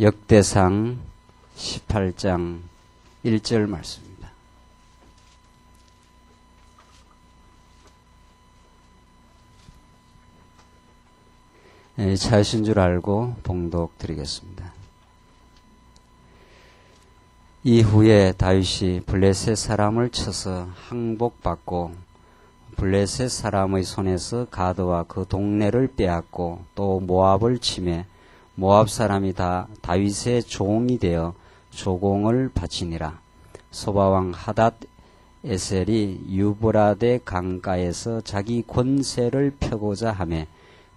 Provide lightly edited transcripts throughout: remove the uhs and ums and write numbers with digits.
역대상 18장 1절 말씀입니다. 찾으신 줄 알고 봉독 드리겠습니다. 이후에 다윗이 블레셋 사람을 쳐서 항복받고 블레셋 사람의 손에서 가드와 그 동네를 빼앗고 또 모압을 치매 모압 사람이 다 다윗의 종이 되어 조공을 바치니라. 소바왕 하닷 에셀이 유브라데 강가에서 자기 권세를 펴고자 하매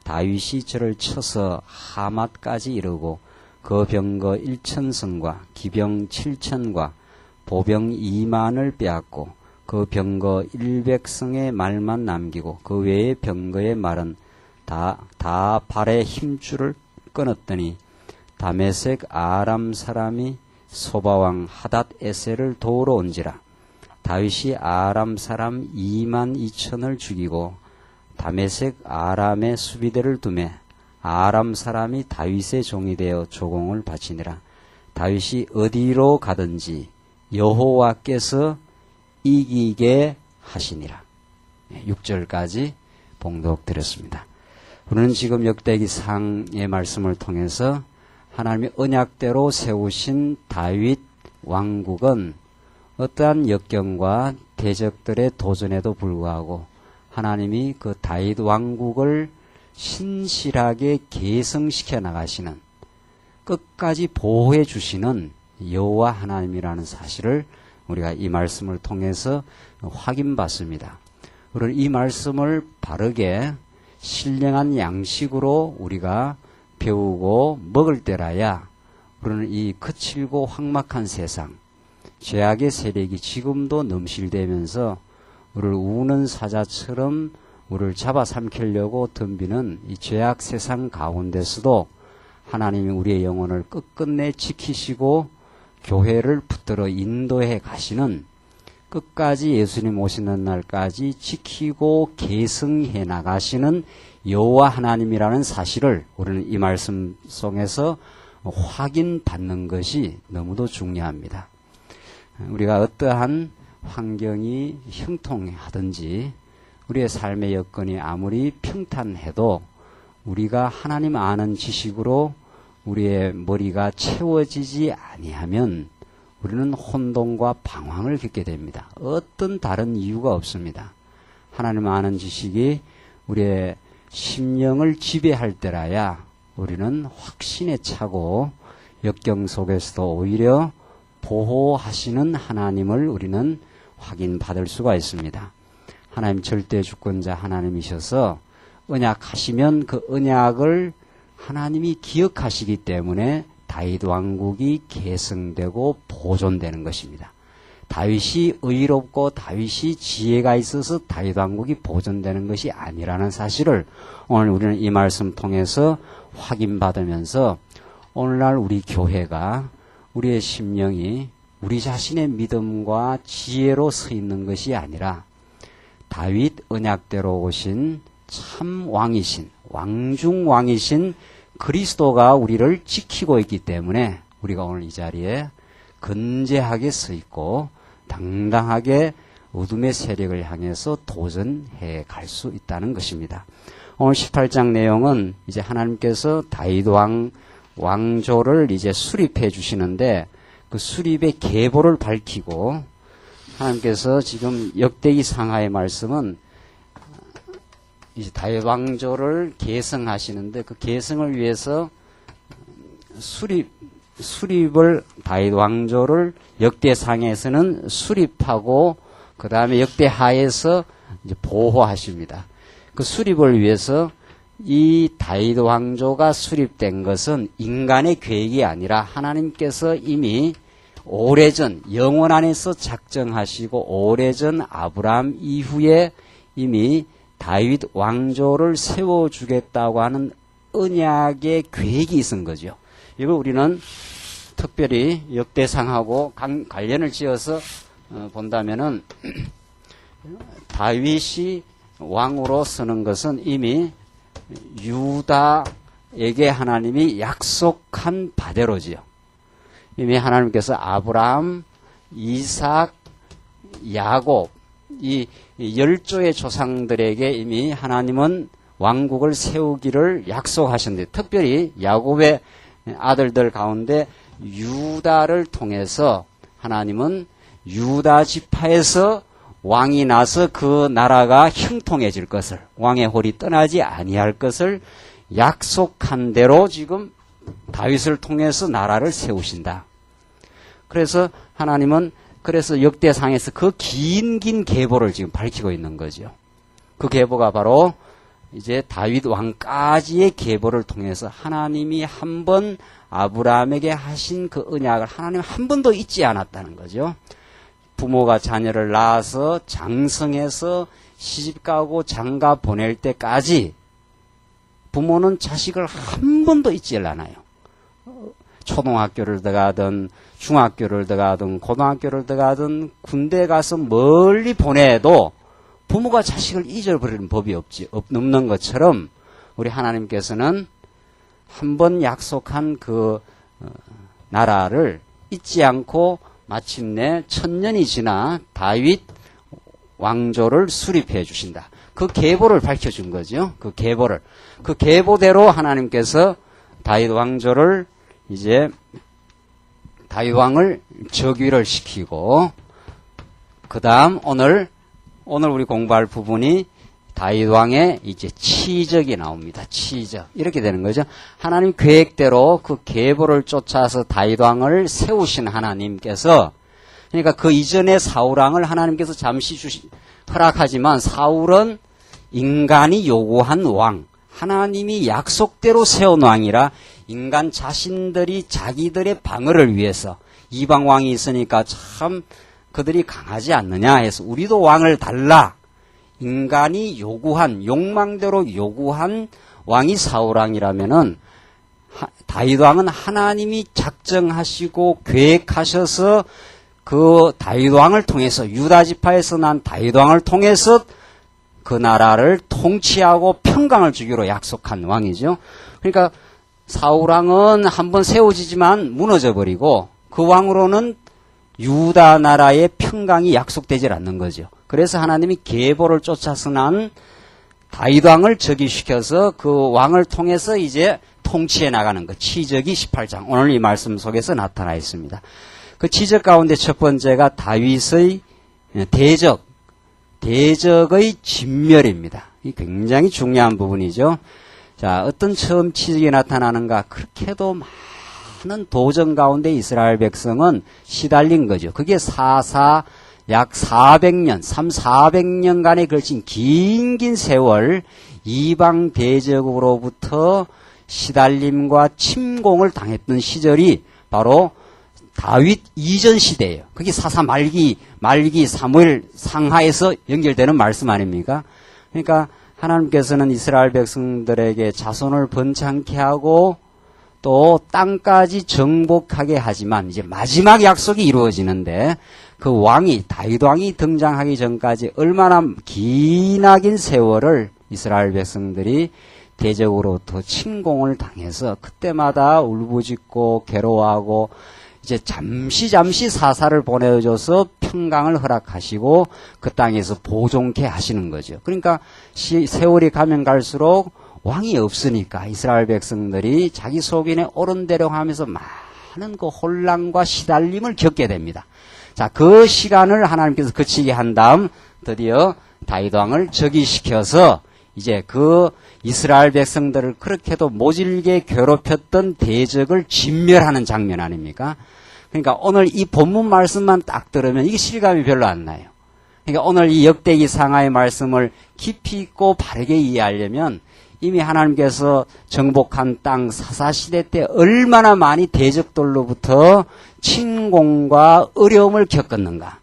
다윗이 저를 쳐서 하맛까지 이르고 그 병거 1,000성과 기병 7,000과 보병 2만을 빼앗고 그 병거 100성의 말만 남기고 그 외의 병거의 말은 다 발의 힘줄을 끊었더니 다메섹 아람 사람이 소바왕 하닷 에셀을 도우러 온지라. 다윗이 아람 사람 2만 2천을 죽이고 다메섹 아람의 수비대를 두매 아람 사람이 다윗의 종이 되어 조공을 바치니라. 다윗이 어디로 가든지 여호와께서 이기게 하시니라. 6절까지 봉독드렸습니다. 우리는 지금 역대기상의 말씀을 통해서 하나님의 언약대로 세우신 다윗 왕국은 어떠한 역경과 대적들의 도전에도 불구하고 하나님이 그 다윗 왕국을 신실하게 계승시켜 나가시는, 끝까지 보호해 주시는 여호와 하나님이라는 사실을 우리가 이 말씀을 통해서 확인받습니다. 우리는 이 말씀을 바르게 신령한 양식으로 우리가 배우고 먹을 때라야 우리는 이 거칠고 황막한 세상, 죄악의 세력이 지금도 넘실대면서 우리를 우는 사자처럼 우리를 잡아삼키려고 덤비는 이 죄악 세상 가운데서도 하나님이 우리의 영혼을 끝끝내 지키시고 교회를 붙들어 인도해 가시는, 끝까지 예수님 오시는 날까지 지키고 계승해 나가시는 여호와 하나님이라는 사실을 우리는 이 말씀 속에서 확인받는 것이 너무도 중요합니다. 우리가 어떠한 환경이 형통하든지 우리의 삶의 여건이 아무리 평탄해도 우리가 하나님 아는 지식으로 우리의 머리가 채워지지 아니하면 우리는 혼돈과 방황을 겪게 됩니다. 어떤 다른 이유가 없습니다. 하나님 아는 지식이 우리의 심령을 지배할 때라야 우리는 확신에 차고 역경 속에서도 오히려 보호하시는 하나님을 우리는 확인받을 수가 있습니다. 하나님 절대 주권자 하나님이셔서 언약하시면 그 언약을 하나님이 기억하시기 때문에 다윗 왕국이 계승되고 보존되는 것입니다. 다윗이 의롭고 다윗이 지혜가 있어서 다윗 왕국이 보존되는 것이 아니라는 사실을 오늘 우리는 이 말씀 통해서 확인받으면서 오늘날 우리 교회가, 우리의 심령이 우리 자신의 믿음과 지혜로 서 있는 것이 아니라 다윗 언약대로 오신 참 왕이신, 왕중 왕이신 그리스도가 우리를 지키고 있기 때문에 우리가 오늘 이 자리에 건재하게 서 있고 당당하게 어둠의 세력을 향해서 도전해 갈 수 있다는 것입니다. 오늘 18장 내용은 이제 하나님께서 다윗 왕조를 이제 수립해 주시는데 그 수립의 계보를 밝히고, 하나님께서 지금 역대기 상하의 말씀은 이제 다윗 왕조를 계승하시는데 그 계승을 위해서 수립을 다윗 왕조를 역대상에서는 수립하고 그 다음에 역대하에서 이제 보호하십니다. 그 수립을 위해서 이 다윗 왕조가 수립된 것은 인간의 계획이 아니라 하나님께서 이미 오래전 영원 안에서 작정하시고 오래전 아브라함 이후에 이미 다윗 왕조를 세워주겠다고 하는 언약의 계획이 있은 거죠. 이걸 우리는 특별히 역대상하고 관련을 지어서 본다면은 다윗이 왕으로 서는 것은 이미 유다 아브라함에게 하나님이 약속한 바대로지요. 이미 하나님께서 아브라함, 이삭, 야곱 이 10조의 조상들에게 이미 하나님은 왕국을 세우기를 약속하셨는데, 특별히 야곱의 아들들 가운데 유다를 통해서 하나님은 유다 지파에서 왕이 나서 그 나라가 형통해질 것을, 왕의 홀이 떠나지 아니할 것을 약속한 대로 지금 다윗을 통해서 나라를 세우신다. 그래서 하나님은 그래서 역대상에서 그 긴 계보를 지금 밝히고 있는 거죠. 그 계보가 바로 이제 다윗 왕까지의 계보를 통해서 하나님이 한 번 아브라함에게 하신 그 언약을 하나님 한 번도 잊지 않았다는 거죠. 부모가 자녀를 낳아서 장성해서 시집가고 장가 보낼 때까지 부모는 자식을 한 번도 잊지 않아요. 초등학교를 들어가든 중학교를 들어가든 고등학교를 들어가든 군대 가서 멀리 보내도 부모가 자식을 잊어버리는 법이 없는 것처럼 우리 하나님께서는 한 번 약속한 그 나라를 잊지 않고 마침내 1000년이 지나 다윗 왕조를 수립해 주신다. 그 계보를 밝혀준 거죠. 그 계보대로 하나님께서 다윗 왕조를 이제 다윗 왕을 즉위를 시키고, 그 다음 오늘 우리 공부할 부분이 다윗 왕의 이제 치적이 나옵니다. 치적. 이렇게 되는 거죠. 하나님 계획대로 그 계보를 쫓아서 다윗 왕을 세우신 하나님께서, 그러니까 그 이전에 사울 왕을 하나님께서 잠시 허락하지만 사울은 인간이 요구한 왕, 하나님이 약속대로 세운 왕이라 인간 자신들이 자기들의 방어를 위해서, 이방 왕이 있으니까 참 그들이 강하지 않느냐 해서 우리도 왕을 달라, 인간이 요구한, 욕망대로 요구한 왕이 사울 왕이라면은 다윗 왕은 하나님이 작정하시고 계획하셔서 그 다윗 왕을 통해서, 유다 지파에서 난 다윗 왕을 통해서 그 나라를 통치하고 평강을 주기로 약속한 왕이죠. 그러니까 사울 왕은 한번 세워지지만 무너져 버리고 그 왕으로는 유다 나라의 평강이 약속되질 않는 거죠. 그래서 하나님이 계보를 쫓아서 난 다윗 왕을 즉위시켜서 그 왕을 통해서 이제 통치해 나가는 것, 치적이 18장 오늘 이 말씀 속에서 나타나 있습니다. 그 치적 가운데 첫 번째가 다윗의 대적의 진멸입니다. 이 굉장히 중요한 부분이죠. 자, 어떤 처음 치적이 나타나는가? 그렇게도 많은 도전 가운데 이스라엘 백성은 시달린 거죠. 그게 약 400년, 400년간에 걸친 긴 세월 이방 대적으로부터 시달림과 침공을 당했던 시절이 바로 다윗 이전 시대예요. 그게 사사 말기 사무엘 상하에서 연결되는 말씀 아닙니까? 그러니까 하나님께서는 이스라엘 백성들에게 자손을 번창케 하고 또 땅까지 정복하게 하지만 이제 마지막 약속이 이루어지는데, 그 왕이, 다윗 왕이 등장하기 전까지 얼마나 기나긴 세월을 이스라엘 백성들이 대적으로부터 침공을 당해서 그때마다 울부짖고 괴로워하고 이제 잠시 사사를 보내줘서 평강을 허락하시고 그 땅에서 보존케 하시는 거죠. 그러니까 세월이 가면 갈수록 왕이 없으니까 이스라엘 백성들이 자기 속인에 오른대령 하면서 많은 그 혼란과 시달림을 겪게 됩니다. 자, 그 시간을 하나님께서 그치게 한 다음 드디어 다윗 왕을 즉위시켜서 이제 그 이스라엘 백성들을 그렇게도 모질게 괴롭혔던 대적을 진멸하는 장면 아닙니까? 그러니까 오늘 이 본문 말씀만 딱 들으면 이게 실감이 별로 안 나요. 그러니까 오늘 이 역대기 상하의 말씀을 깊이 있고 바르게 이해하려면 이미 하나님께서 정복한 땅 사사시대 때 얼마나 많이 대적들로부터 침공과 어려움을 겪었는가.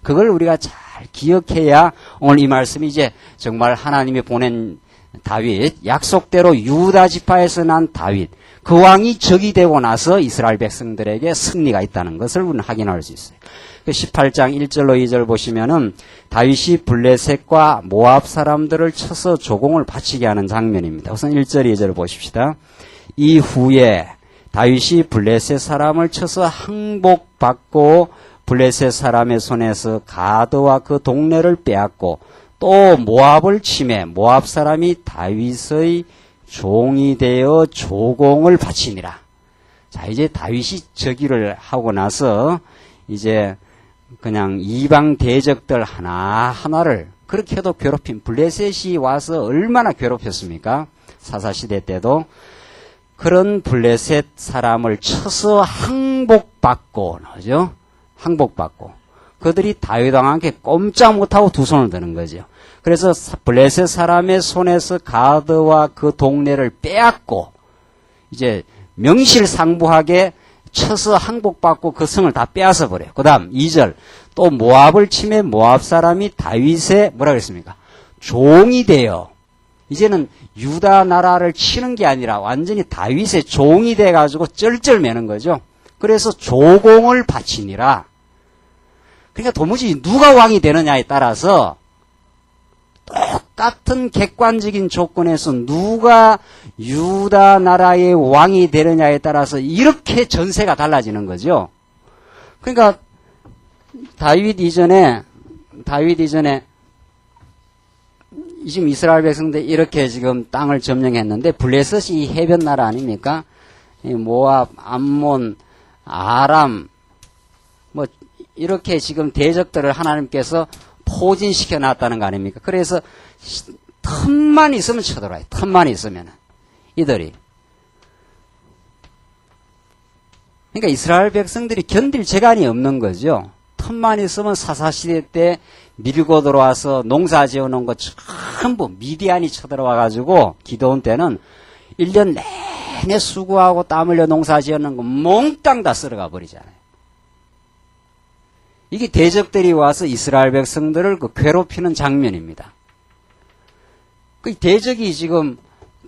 그걸 우리가 잘 기억해야 오늘 이 말씀이 이제 정말 하나님이 보낸 다윗, 약속대로 유다 지파에서 난 다윗, 그 왕이 적이 되고 나서 이스라엘 백성들에게 승리가 있다는 것을 우리는 확인할 수 있어요. 18장 1절로 2절 보시면은 다윗이 블레셋과 모압 사람들을 쳐서 조공을 바치게 하는 장면입니다. 우선 1절, 2절을 보십시다. 이후에 다윗이 블레셋 사람을 쳐서 항복받고 블레셋 사람의 손에서 가드와 그 동네를 빼앗고 또 모압을 침해 모압 사람이 다윗의 종이 되어 조공을 바치니라. 자, 이제 다윗이 저기를 하고 나서 이제 그냥 이방 대적들 하나하나를 그렇게 해도 괴롭힌 블레셋이 와서 얼마나 괴롭혔습니까? 사사시대 때도. 그런 블레셋 사람을 쳐서 항복받고, 그죠? 항복받고. 그들이 다윗왕 함께 꼼짝 못하고 두 손을 드는 거죠. 그래서 블레셋 사람의 손에서 가드와 그 동네를 빼앗고, 이제 명실상부하게 쳐서 항복받고 그 성을 다 빼앗아 버려요. 그 다음 2절. 또 모압을 침해 모압 사람이 다윗의 뭐라 그랬습니까? 종이 되어. 이제는 유다 나라를 치는 게 아니라 완전히 다윗의 종이 돼가지고 쩔쩔매는 거죠. 그래서 조공을 바치니라. 그러니까 도무지 누가 왕이 되느냐에 따라서 똑같은 객관적인 조건에서 누가 유다 나라의 왕이 되느냐에 따라서 이렇게 전세가 달라지는 거죠. 그러니까 다윗 이전에 지금 이스라엘 백성들 이렇게 지금 땅을 점령했는데 블레셋이 이 해변 나라 아닙니까? 모압, 암몬, 아람 뭐 이렇게 지금 대적들을 하나님께서 포진시켜 놨다는 거 아닙니까? 그래서 틈만 있으면 쳐들어와요. 틈만 있으면 이들이. 그러니까 이스라엘 백성들이 견딜 재간이 없는 거죠. 틈만 있으면 사사시대 때 밀고 들어와서 농사 지어놓은 거 전부 미디안이 쳐들어와가지고 기도원 때는 1년 내내 수고하고 땀 흘려 농사 지어놓은 거 몽땅 다 쓸어가 버리잖아요. 이게 대적들이 와서 이스라엘 백성들을 괴롭히는 장면입니다. 그 대적이 지금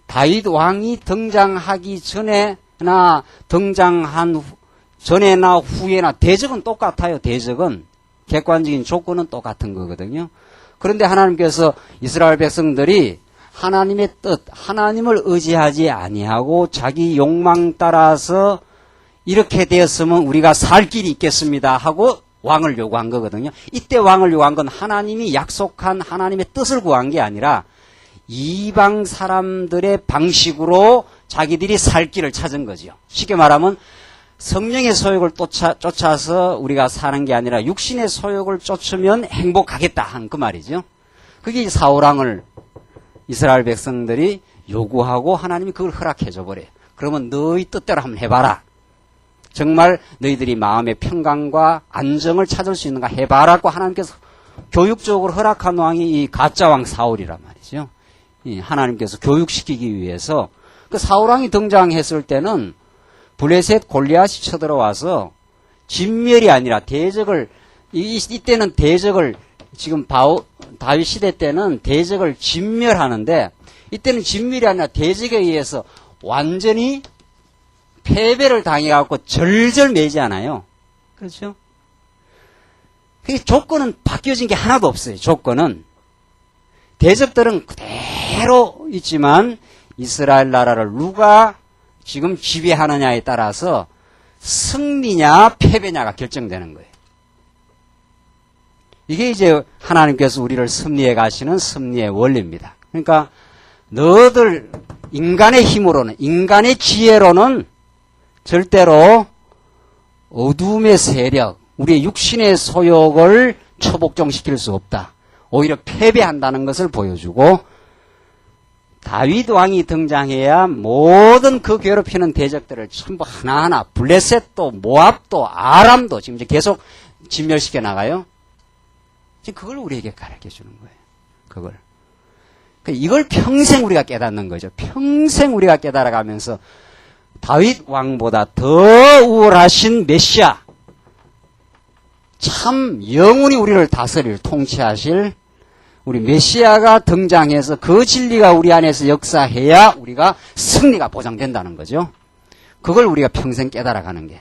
다윗 왕이 등장하기 전에나 등장한 전에나 후에나 대적은 똑같아요. 대적은 객관적인 조건은 똑같은 거거든요. 그런데 하나님께서 이스라엘 백성들이 하나님의 뜻, 하나님을 의지하지 아니하고 자기 욕망 따라서 이렇게 되었으면 우리가 살 길이 있겠습니다 하고 왕을 요구한 거거든요. 이때 왕을 요구한 건 하나님이 약속한 하나님의 뜻을 구한 게 아니라 이방 사람들의 방식으로 자기들이 살 길을 찾은 거죠. 쉽게 말하면 성령의 소욕을 쫓아서 우리가 사는 게 아니라 육신의 소욕을 쫓으면 행복하겠다 한 그 말이죠. 그게 사울왕을 이스라엘 백성들이 요구하고 하나님이 그걸 허락해 줘 버려요. 그러면 너희 뜻대로 한번 해봐라. 정말 너희들이 마음의 평강과 안정을 찾을 수 있는가 해봐라고 하나님께서 교육적으로 허락한 왕이 이 가짜왕 사울이란 말이죠. 하나님께서 교육시키기 위해서 그 사울왕이 등장했을 때는 블레셋 골리앗이 쳐들어와서 진멸이 아니라 대적을 이때는 대적을 지금 다윗 시대 때는 대적을 진멸하는데 이때는 진멸이 아니라 대적에 의해서 완전히 패배를 당해갖고 절절매지 않아요. 그렇죠? 그 조건은 바뀌어진 게 하나도 없어요. 조건은 대적들은 그대로 있지만 이스라엘 나라를 누가 지금 지배하느냐에 따라서 승리냐 패배냐가 결정되는 거예요. 이게 이제 하나님께서 우리를 승리해 가시는 승리의 원리입니다. 그러니까 너들 인간의 힘으로는 인간의 지혜로는 절대로 어둠의 세력, 우리의 육신의 소욕을 처복종시킬 수 없다. 오히려 패배한다는 것을 보여주고 다윗 왕이 등장해야 모든 그 괴롭히는 대적들을 전부 하나하나 블레셋도 모압도 아람도 지금 이제 계속 진멸시켜 나가요. 지금 그걸 우리에게 가르쳐 주는 거예요. 그걸. 이걸 평생 우리가 깨닫는 거죠. 평생 우리가 깨달아가면서 다윗 왕보다 더 우월하신 메시아, 참 영원히 우리를 다스릴 통치하실 우리 메시아가 등장해서 그 진리가 우리 안에서 역사해야 우리가 승리가 보장된다는 거죠. 그걸 우리가 평생 깨달아가는 게.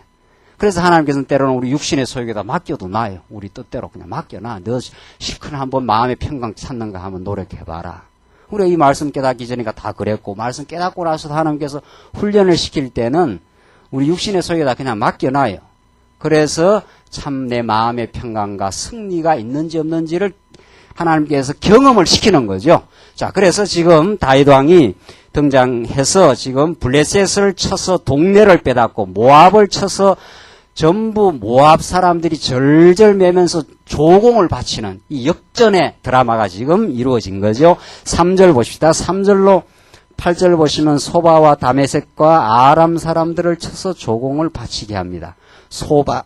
그래서 하나님께서는 때로는 우리 육신의 소욕에다 맡겨도 놔요. 우리 뜻대로 그냥 맡겨놔. 너 실컷 한번 마음의 평강 찾는가 한번 노력해봐라. 우리가 이 말씀 깨닫기 전이가 다 그랬고, 말씀 깨닫고 나서도 하나님께서 훈련을 시킬 때는 우리 육신의 소욕에다 그냥 맡겨놔요. 그래서 참 내 마음의 평강과 승리가 있는지 없는지를 하나님께서 경험을 시키는 거죠. 자, 그래서 지금 다윗 왕이 등장해서 지금 블레셋을 쳐서 동네를 빼닫고 모압을 쳐서 전부 모압 사람들이 절절 매면서 조공을 바치는 이 역전의 드라마가 지금 이루어진 거죠. 3절 보십시다. 3절로 8절 보시면 소바와 다메섹과 아람 사람들을 쳐서 조공을 바치게 합니다. 소바,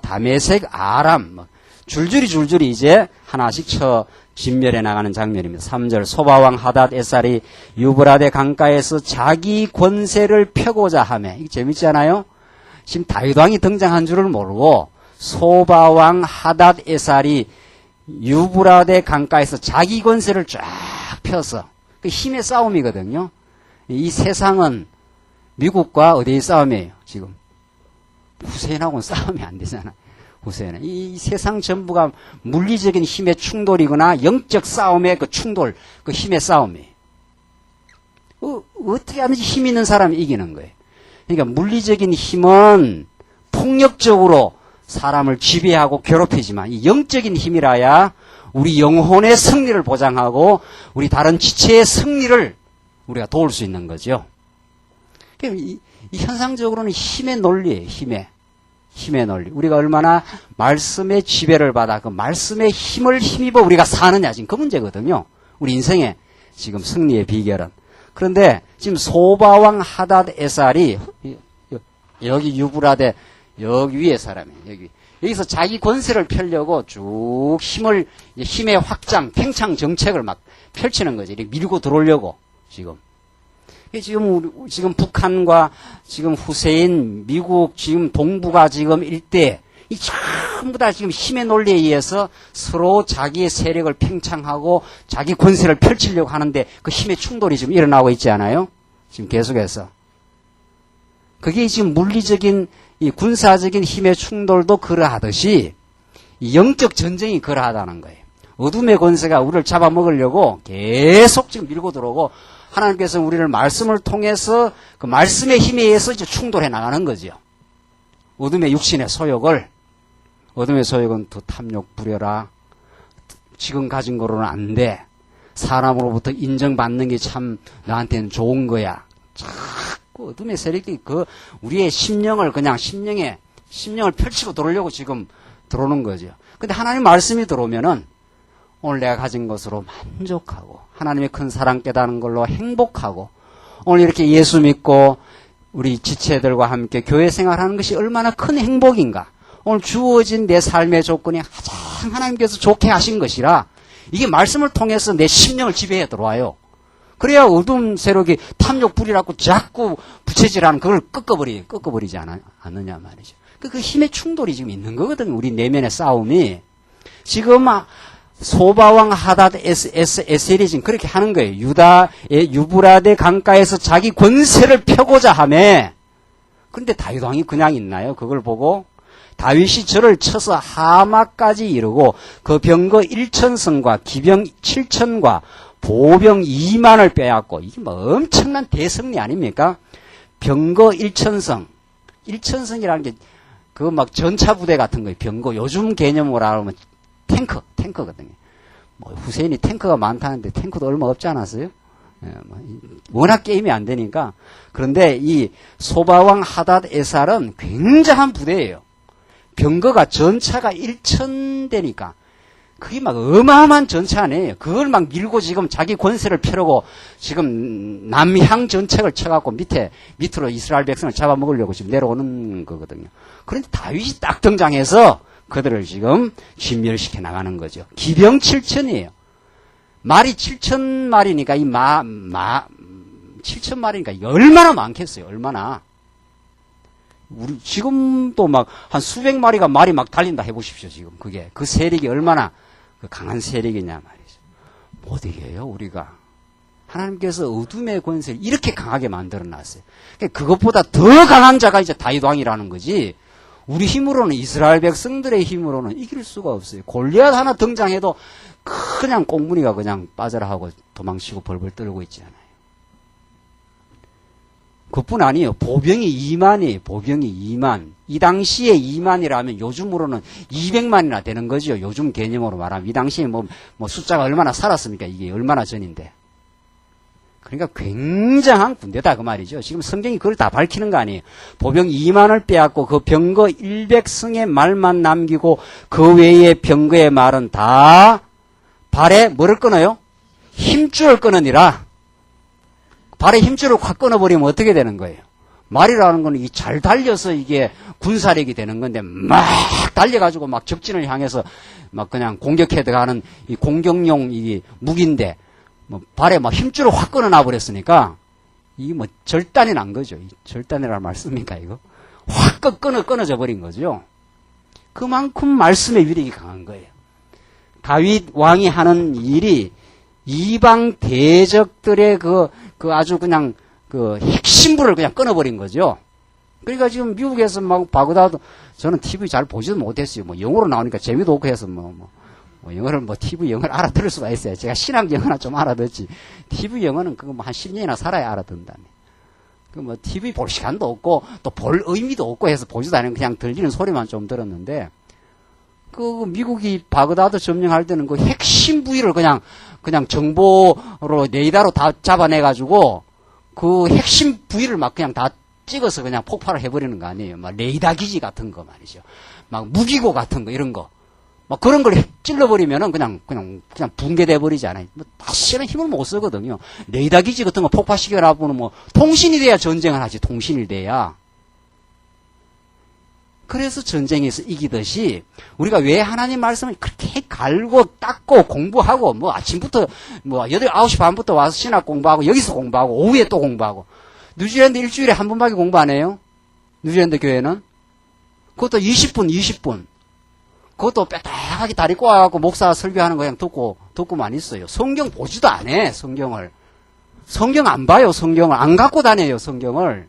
다메섹, 아람 줄줄이 이제 하나씩 쳐 진멸해 나가는 장면입니다. 3절 소바왕 하닷 에살이 유브라데 강가에서 자기 권세를 펴고자 하며, 이거 재밌지 않아요? 지금 다윗 왕이 등장한 줄을 모르고 소바왕 하닷 에살이 유브라데 강가에서 자기 권세를 쫙 펴서, 그 힘의 싸움이거든요. 이 세상은 미국과 어디의 싸움이에요? 지금 후세인하고는 싸움이 안 되잖아요. 후세인은 이 세상 전부가 물리적인 힘의 충돌이거나 영적 싸움의 그 충돌, 그 힘의 싸움이에요. 어떻게 하든지 힘 있는 사람이 이기는 거예요. 그러니까 물리적인 힘은 폭력적으로 사람을 지배하고 괴롭히지만 이 영적인 힘이라야 우리 영혼의 승리를 보장하고 우리 다른 지체의 승리를 우리가 도울 수 있는 거죠. 이 현상적으로는 힘의 논리예요. 힘의 논리. 우리가 얼마나 말씀의 지배를 받아 그 말씀의 힘을 힘입어 우리가 사느냐, 지금 그 문제거든요. 우리 인생의 지금 승리의 비결은. 그런데 지금 소바왕 하닷 에살이 여기 유브라데 여기 위에 사람이에요. 여기서 자기 권세를 펴려고 쭉 힘의 확장, 팽창 정책을 막 펼치는 거지. 이렇게 밀고 들어오려고 지금. 지금 북한과 지금 후세인, 미국 지금 동북아 지금 일대, 이 전부 다 지금 힘의 논리에 의해서 서로 자기의 세력을 팽창하고 자기 권세를 펼치려고 하는데 그 힘의 충돌이 지금 일어나고 있지 않아요? 지금 계속해서. 그게 지금 물리적인, 이 군사적인 힘의 충돌도 그러하듯이 이 영적 전쟁이 그러하다는 거예요. 어둠의 권세가 우리를 잡아먹으려고 계속 지금 밀고 들어오고 하나님께서 우리를 말씀을 통해서 그 말씀의 힘에 의해서 이제 충돌해 나가는 거죠. 어둠의 육신의 소욕은 더 탐욕 부려라. 지금 가진 거로는 안 돼. 사람으로부터 인정받는 게 참 나한테는 좋은 거야. 자꾸 어둠의 세력이 우리의 심령을 심령을 펼치고 들어오려고 지금 들어오는 거죠. 근데 하나님 말씀이 들어오면은 오늘 내가 가진 것으로 만족하고 하나님의 큰 사랑 깨닫는 걸로 행복하고 오늘 이렇게 예수 믿고 우리 지체들과 함께 교회 생활하는 것이 얼마나 큰 행복인가. 오늘 주어진 내 삶의 조건이 가장 하나님께서 좋게 하신 것이라 이게 말씀을 통해서 내 심령을 지배해 들어와요. 그래야 어둠 세력이 탐욕 부리라고 자꾸 부채질하는 그걸 꺾어버리지 않느냐 말이죠. 그 힘의 충돌이 지금 있는 거거든요. 우리 내면의 싸움이. 지금 소바왕 하닷 에셀이 지금 그렇게 하는 거예요. 유브라데 강가에서 자기 권세를 펴고자 하며. 그런데 다윗 왕이 그냥 있나요? 그걸 보고 다윗이 저를 쳐서 하마까지 이르고 그 병거 1,000성과 기병 7,000과 보병 2만을 빼앗고, 이게 뭐 엄청난 대승리 아닙니까? 병거 1,000성. 1,000성이라는 게 그거 막 전차 부대 같은 거예요. 병거. 요즘 개념으로 하면 탱크거든요. 뭐 후세인이 탱크가 많다는데 탱크도 얼마 없지 않았어요? 예, 워낙 게임이 안 되니까. 그런데 이 소바왕 하닷 에살은 굉장한 부대예요. 병거가 전차가 1,000대니까 그게 막 어마어마한 전차 아니에요. 그걸 막 밀고 지금 자기 권세를 펴려고 지금 남향 정책을 쳐갖고 밑으로 이스라엘 백성을 잡아먹으려고 지금 내려오는 거거든요. 그런데 다윗이 딱 등장해서 그들을 지금 진멸시켜 나가는 거죠. 기병 7,000이에요. 말이 7,000마리니까 7,000마리니까 얼마나 많겠어요. 얼마나. 우리 지금도 막 한 수백 마리가 말이 막 달린다 해보십시오. 지금 그게 그 세력이 얼마나 그 강한 세력이냐 말이죠. 못 이겨요, 우리가. 하나님께서 어둠의 권세를 이렇게 강하게 만들어 놨어요. 그것보다 더 강한 자가 이제 다윗 왕이라는 거지. 우리 힘으로는, 이스라엘 백성들의 힘으로는 이길 수가 없어요. 골리앗 하나 등장해도 그냥 꽁무니가 그냥 빠져라 하고 도망치고 벌벌 떨고 있잖아요. 그뿐 아니에요. 보병이 2만이에요. 보병이 2만. 이 당시에 2만이라면 요즘으로는 200만이나 되는 거죠. 요즘 개념으로 말하면. 이 당시에 뭐 숫자가 얼마나 살았습니까? 이게 얼마나 전인데. 그러니까 굉장한 군대다 그 말이죠. 지금 성경이 그걸 다 밝히는 거 아니에요. 보병 2만을 빼앗고 그 병거 100승의 말만 남기고 그 외의 병거의 말은 다 발에 뭐를 끊어요? 힘줄을 끊으니라. 발에 힘줄을 확 끊어버리면 어떻게 되는 거예요? 말이라는 거는 잘 달려서 이게 군사력이 되는 건데 막 달려가지고 막 적진을 향해서 막 그냥 공격해 들어가는 이 공격용 이 무기인데 뭐 발에 막 힘줄을 확 끊어놔 버렸으니까 이게 뭐 절단이 난 거죠. 절단이라는 말 씁니까 이거? 확 끊어져 버린 거죠. 그만큼 말씀의 위력이 강한 거예요. 다윗 왕이 하는 일이 이방 대적들의 그 아주 그냥 그 핵심부를 그냥 끊어버린 거죠. 그러니까 지금 미국에서 막 바그다드, 저는 TV 잘 보지도 못했어요. 뭐 영어로 나오니까 재미도 없고 해서 뭐 영어를 TV 영어를 알아들을 수가 있어요. 제가 신학 영어나 좀 알아듣지. TV 영어는 그거 뭐 한 10년이나 살아야 알아듣는다며. 그 뭐 TV 볼 시간도 없고 또 볼 의미도 없고 해서 보지도 않으면 그냥 들리는 소리만 좀 들었는데 그 미국이 바그다드 점령할 때는 그 핵심 부위를 그냥 정보로 레이더로 다 잡아내가지고 그 핵심 부위를 막 그냥 다 찍어서 그냥 폭발을 해버리는 거 아니에요. 막 레이더 기지 같은 거 말이죠. 막 무기고 같은 거 이런 거. 막 그런 걸 찔러버리면은 그냥 붕괴돼 버리잖아요. 뭐 다시는 힘을 못 쓰거든요. 레이더 기지 같은 거 폭파시켜놔보면 뭐 통신이 돼야 전쟁을 하지. 통신이 돼야. 그래서 전쟁에서 이기듯이 우리가 왜 하나님 말씀을 그렇게 갈고 닦고 공부하고 뭐 아침부터 뭐 8, 9시 반부터 와서 신학 공부하고 여기서 공부하고 오후에 또 공부하고 뉴질랜드 일주일에 한 번밖에 공부 안 해요? 뉴질랜드 교회는? 그것도 20분 그것도 빼딱하게 다리 꼬아갖고 목사 설교하는 거 그냥 듣고만 있어요. 성경 보지도 안 해, 성경을. 성경 안 봐요, 성경을. 안 갖고 다녀요, 성경을.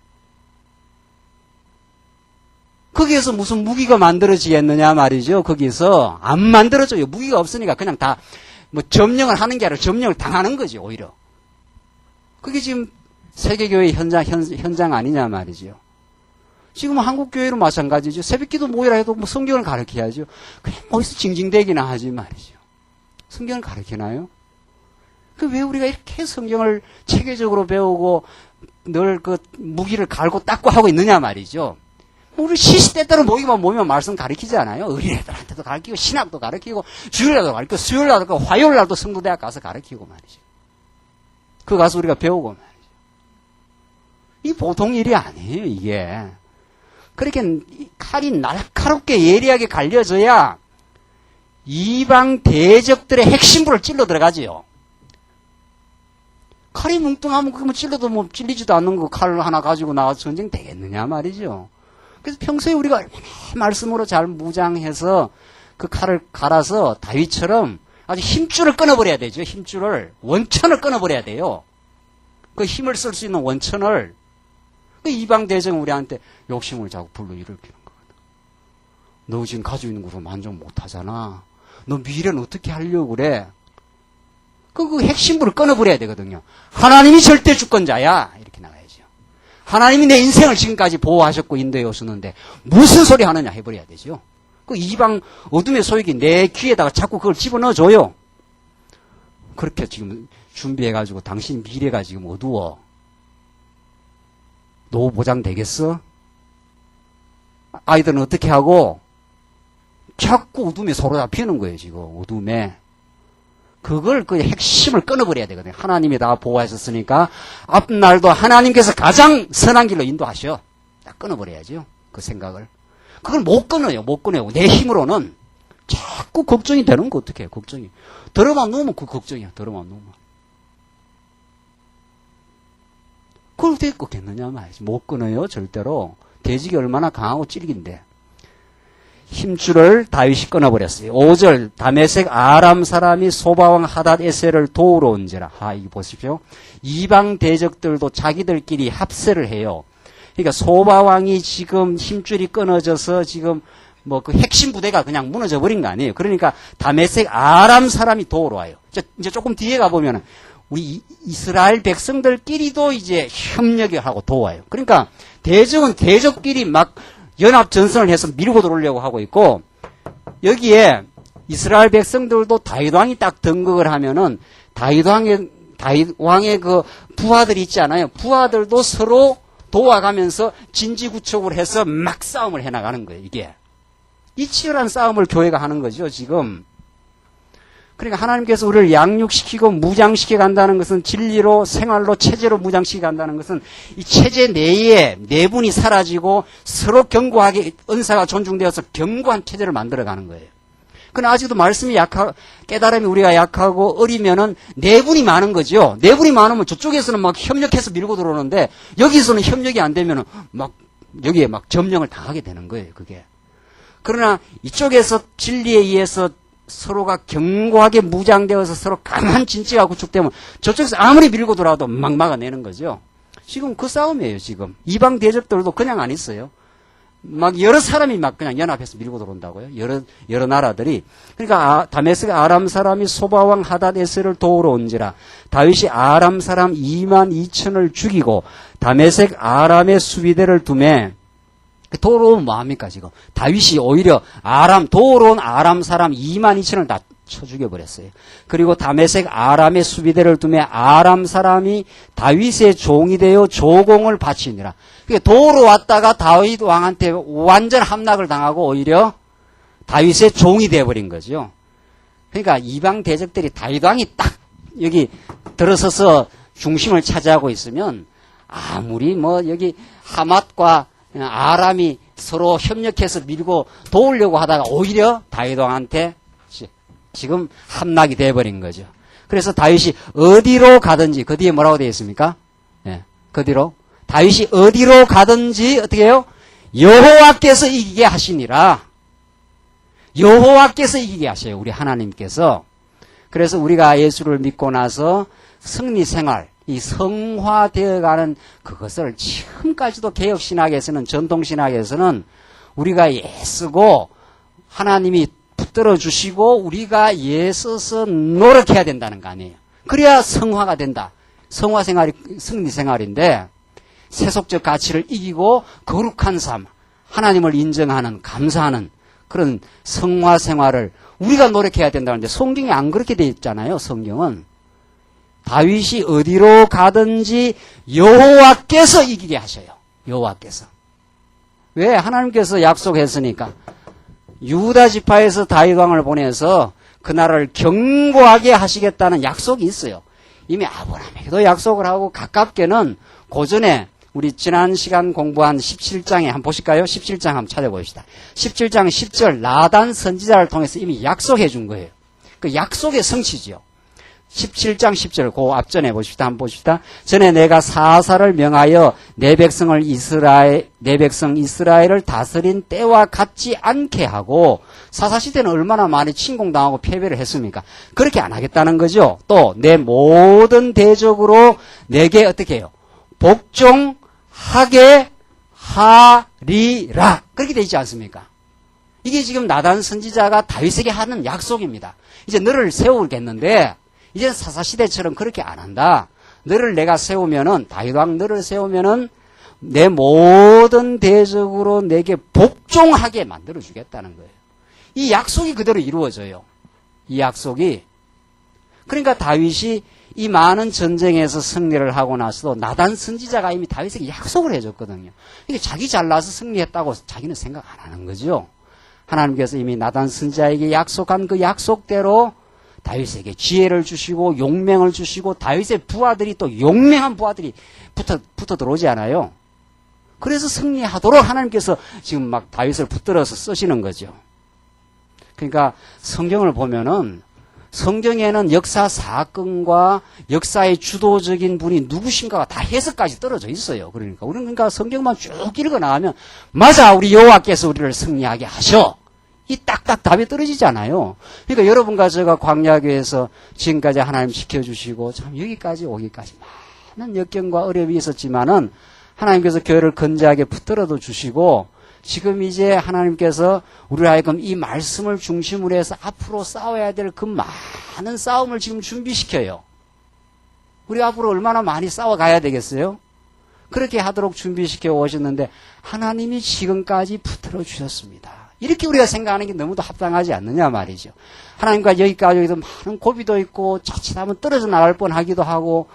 거기에서 무슨 무기가 만들어지겠느냐 말이죠. 거기서 안 만들어져요. 무기가 없으니까 그냥 다 뭐 점령을 하는 게 아니라 점령을 당하는 거지 오히려. 그게 지금 세계교회 현장 아니냐 말이죠. 지금 한국교회도 마찬가지죠. 새벽기도 모이라 해도 뭐 성경을 가르쳐야죠. 그냥 어디서 징징대기나 하지 말이죠. 성경을 가르치나요? 왜 우리가 이렇게 성경을 체계적으로 배우고 늘 그 무기를 갈고 닦고 하고 있느냐 말이죠. 우리 시시때때로 모이면 말씀 가르치지 않아요? 어린애들한테도 가르치고, 신학도 가르치고, 주일날도 가르치고, 수요일날도 가르치고, 화요일날도 성도대학 가서 가르치고 말이죠. 그거 가서 우리가 배우고 말이죠. 이 보통 일이 아니에요, 이게. 그렇게 칼이 날카롭게 예리하게 갈려져야 이방 대적들의 핵심부를 찔러 들어가지요. 칼이 뭉뚱하면 그거 찔러도 뭐 찔리지도 않는 거 칼 하나 가지고 나와서 전쟁 되겠느냐 말이죠. 그래서 평소에 우리가 얼마나 말씀으로 잘 무장해서 그 칼을 갈아서 다윗처럼 아주 힘줄을 끊어버려야 되죠. 힘줄을. 원천을 끊어버려야 돼요. 그 힘을 쓸 수 있는 원천을. 그 이방 대적은 우리한테 욕심을 자꾸 불러일으키는 거거든. 너 지금 가지고 있는 거로 만족 못 하잖아. 너 미래는 어떻게 하려고 그래? 그 핵심부를 끊어버려야 되거든요. 하나님이 절대 주권자야. 이렇게 나가야죠. 하나님이 내 인생을 지금까지 보호하셨고 인도해 오셨는데 무슨 소리 하느냐 해버려야 되죠. 그 이방 어둠의 소욕이 내 귀에다가 자꾸 그걸 집어넣어줘요. 그렇게 지금 준비해가지고 당신 미래가 지금 어두워. 노후 보장 되겠어? 아이들은 어떻게 하고? 자꾸 어둠에 서로 잡히는 거예요, 지금. 어둠에. 그걸 그 핵심을 끊어버려야 되거든요. 하나님이 다 보호하셨으니까 앞날도 하나님께서 가장 선한 길로 인도하셔. 딱 끊어버려야죠. 그 생각을. 그걸 못 끊어요. 못 끊어요. 내 힘으로는 자꾸 걱정이 되는 거 어떻게 해요? 걱정이. 들어만 놓으면 그 걱정이야. 들어만 놓으면. 그걸 어떻게 끊겠느냐 말이지. 못 끊어요. 절대로. 대직이 얼마나 강하고 찔긴데. 힘줄을 다윗이 끊어버렸어요. 5절 다메섹 아람 사람이 소바왕 하닷 에셀을 도우러 온지라. 이거 보십시오. 이방 대적들도 자기들끼리 합세를 해요. 그러니까 소바왕이 지금 힘줄이 끊어져서 지금 뭐 그 핵심 부대가 그냥 무너져 버린 거 아니에요. 그러니까 다메섹 아람 사람이 도우러 와요. 이제 조금 뒤에 가보면은 우리 이스라엘 백성들끼리도 이제 협력을 하고 도와요. 그러니까 대적은 대적끼리 막 연합 전선을 해서 밀고 들어오려고 하고 있고, 여기에 이스라엘 백성들도 다윗 왕이 딱 등극을 하면은 다윗 왕의 그 부하들이 있지 않아요. 부하들도 서로 도와가면서 진지구척을 해서 막 싸움을 해나가는 거예요. 이게 이 치열한 싸움을 교회가 하는 거죠 지금. 그러니까 하나님께서 우리를 양육시키고 무장시켜 간다는 것은, 진리로 생활로 체제로 무장시켜 간다는 것은 이 체제 내에 내분이 사라지고 서로 견고하게 은사가 존중되어서 견고한 체제를 만들어가는 거예요. 그러나 아직도 말씀이 깨달음이 우리가 약하고 어리면은 내분이 많은 거죠. 내분이 많으면 저쪽에서는 막 협력해서 밀고 들어오는데 여기서는 협력이 안 되면은 막 여기에 막 점령을 당하게 되는 거예요. 그게. 그러나 이쪽에서 진리에 의해서 서로가 견고하게 무장되어서 서로 강한 진지가 구축되면 저쪽에서 아무리 밀고 들어와도 막 막아내는 거죠. 지금 그 싸움이에요. 지금 이방 대적들도 그냥 안 있어요. 막 여러 사람이 막 그냥 연합해서 밀고 들어온다고요. 여러 나라들이. 그러니까 다메섹 아람 사람이 소바왕 하닷 에셀을 도우러 온지라. 다윗이 아람 사람 2만 2천을 죽이고 다메섹 아람의 수비대를 두매. 도우러 오면 뭐합니까 지금. 다윗이 오히려 도우러 온 아람 사람 2만 2천을 다 쳐 죽여버렸어요. 그리고 다메섹 아람의 수비대를 두매 아람 사람이 다윗의 종이 되어 조공을 바치니라. 그러니까 도우러 왔다가 다윗 왕한테 완전 함락을 당하고 오히려 다윗의 종이 되어버린 거죠. 그러니까 이방 대적들이 다윗 왕이 딱 여기 들어서서 중심을 차지하고 있으면 아무리 뭐 여기 하맛과 아람이 서로 협력해서 밀고 도우려고 하다가 오히려 다윗 왕한테 지금 함락이 돼버린 거죠. 그래서 다윗이 어디로 가든지, 그 뒤에 뭐라고 되어 있습니까? 그 뒤로 다윗이 어디로 가든지 어떻게 해요? 여호와께서 이기게 하시니라. 여호와께서 이기게 하셔요. 우리 하나님께서. 그래서 우리가 예수를 믿고 나서 승리 생활, 이 성화되어가는 그것을 지금까지도 개혁신학에서는, 전통신학에서는 우리가 애쓰고 하나님이 붙들어 주시고 우리가 애써서 노력해야 된다는 거 아니에요. 그래야 성화가 된다. 성화 생활이 승리 생활인데, 세속적 가치를 이기고 거룩한 삶, 하나님을 인정하는, 감사하는 그런 성화 생활을 우리가 노력해야 된다는데 성경이 안 그렇게 돼 있잖아요. 성경은 다윗이 어디로 가든지 여호와께서 이기게 하셔요. 여호와께서. 왜? 하나님께서 약속했으니까. 유다 지파에서 다윗 왕을 보내서 그 나라를 견고하게 하시겠다는 약속이 있어요. 이미 아브라함에게도 약속을 하고, 가깝게는 고전에 우리 지난 시간 공부한 17장에 한번 보실까요? 17장 한번 찾아봅시다. 17장 10절 나단 선지자를 통해서 이미 약속해 준 거예요. 그 약속의 성취지요. 17장 10절 그 앞전에 보십시다. 한번 보십시다. 전에 내가 사사를 명하여 내 백성 이스라엘을 다스린 때와 같지 않게 하고, 사사 시대는 얼마나 많이 침공당하고 패배를 했습니까? 그렇게 안 하겠다는 거죠. 또 내 모든 대적으로 내게 어떻게 해요? 복종하게 하리라. 그렇게 되어 있지 않습니까? 이게 지금 나단 선지자가 다윗에게 하는 약속입니다. 이제 너를 세우겠는데 이제 사사시대처럼 그렇게 안 한다. 너를 내가 세우면은, 다윗왕 너를 세우면은 내 모든 대적으로 내게 복종하게 만들어주겠다는 거예요. 이 약속이 그대로 이루어져요. 이 약속이. 그러니까 다윗이 이 많은 전쟁에서 승리를 하고 나서도 나단 선지자가 이미 다윗에게 약속을 해줬거든요. 이게 자기 잘나서 승리했다고 자기는 생각 안 하는 거죠. 하나님께서 이미 나단 선지자에게 약속한 그 약속대로 다윗에게 지혜를 주시고 용맹을 주시고, 다윗의 부하들이 또 용맹한 부하들이 붙어 들어오지 않아요. 그래서 승리하도록 하나님께서 지금 막 다윗을 붙들어서 쓰시는 거죠. 그러니까 성경을 보면은 성경에는 역사 사건과 역사의 주도적인 분이 누구신가가 다 해석까지 떨어져 있어요. 그러니까 우리는 성경만 쭉 읽어 나가면 맞아, 우리 여호와께서 우리를 승리하게 하셔. 이 딱딱 답이 떨어지잖아요. 그러니까 여러분과 제가 광야교회에서 지금까지 하나님 지켜주시고 참 여기까지 오기까지 많은 역경과 어려움이 있었지만은 하나님께서 교회를 건재하게 붙들어도 주시고 지금 이제 하나님께서 우리를 하여금 이 말씀을 중심으로 해서 앞으로 싸워야 될 그 많은 싸움을 지금 준비시켜요. 우리 앞으로 얼마나 많이 싸워가야 되겠어요? 그렇게 하도록 준비시켜 오셨는데 하나님이 지금까지 붙들어 주셨습니다. 이렇게 우리가 생각하는 게 너무도 합당하지 않느냐 말이죠. 하나님과 여기까지 많은 고비도 있고 자칫하면 떨어져 나갈 뻔하기도 하고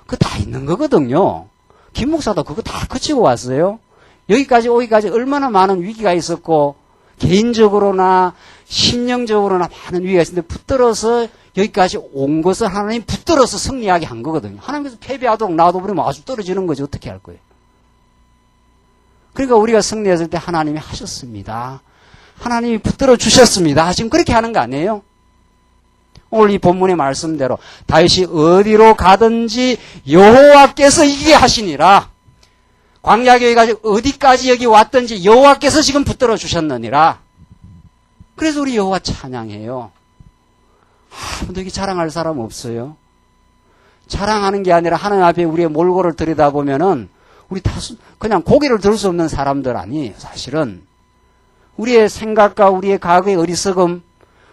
그거 다 있는 거거든요. 김 목사도 그거 다 거치고 왔어요. 여기까지 오기까지 얼마나 많은 위기가 있었고 개인적으로나 심령적으로나 많은 위기가 있었는데 붙들어서 여기까지 온 것은 하나님 붙들어서 승리하게 한 거거든요. 하나님께서 패배하도록 놔둬버리면 아주 떨어지는 거지 어떻게 할 거예요. 그러니까 우리가 승리했을 때 하나님이 하셨습니다. 하나님이 붙들어 주셨습니다. 지금 그렇게 하는 거 아니에요? 오늘 이 본문의 말씀대로 다윗이 어디로 가든지 여호와께서 이기게 하시니라. 광야교회가 어디까지 여기 왔든지 여호와께서 지금 붙들어 주셨느니라. 그래서 우리 여호와 찬양해요. 아무도 여기 자랑할 사람 없어요. 자랑하는 게 아니라 하나님 앞에 우리의 몰골을 들여다보면은 우리 다 그냥 고개를 들 수 없는 사람들 아니에요. 사실은 우리의 생각과 우리의 과거의 어리석음,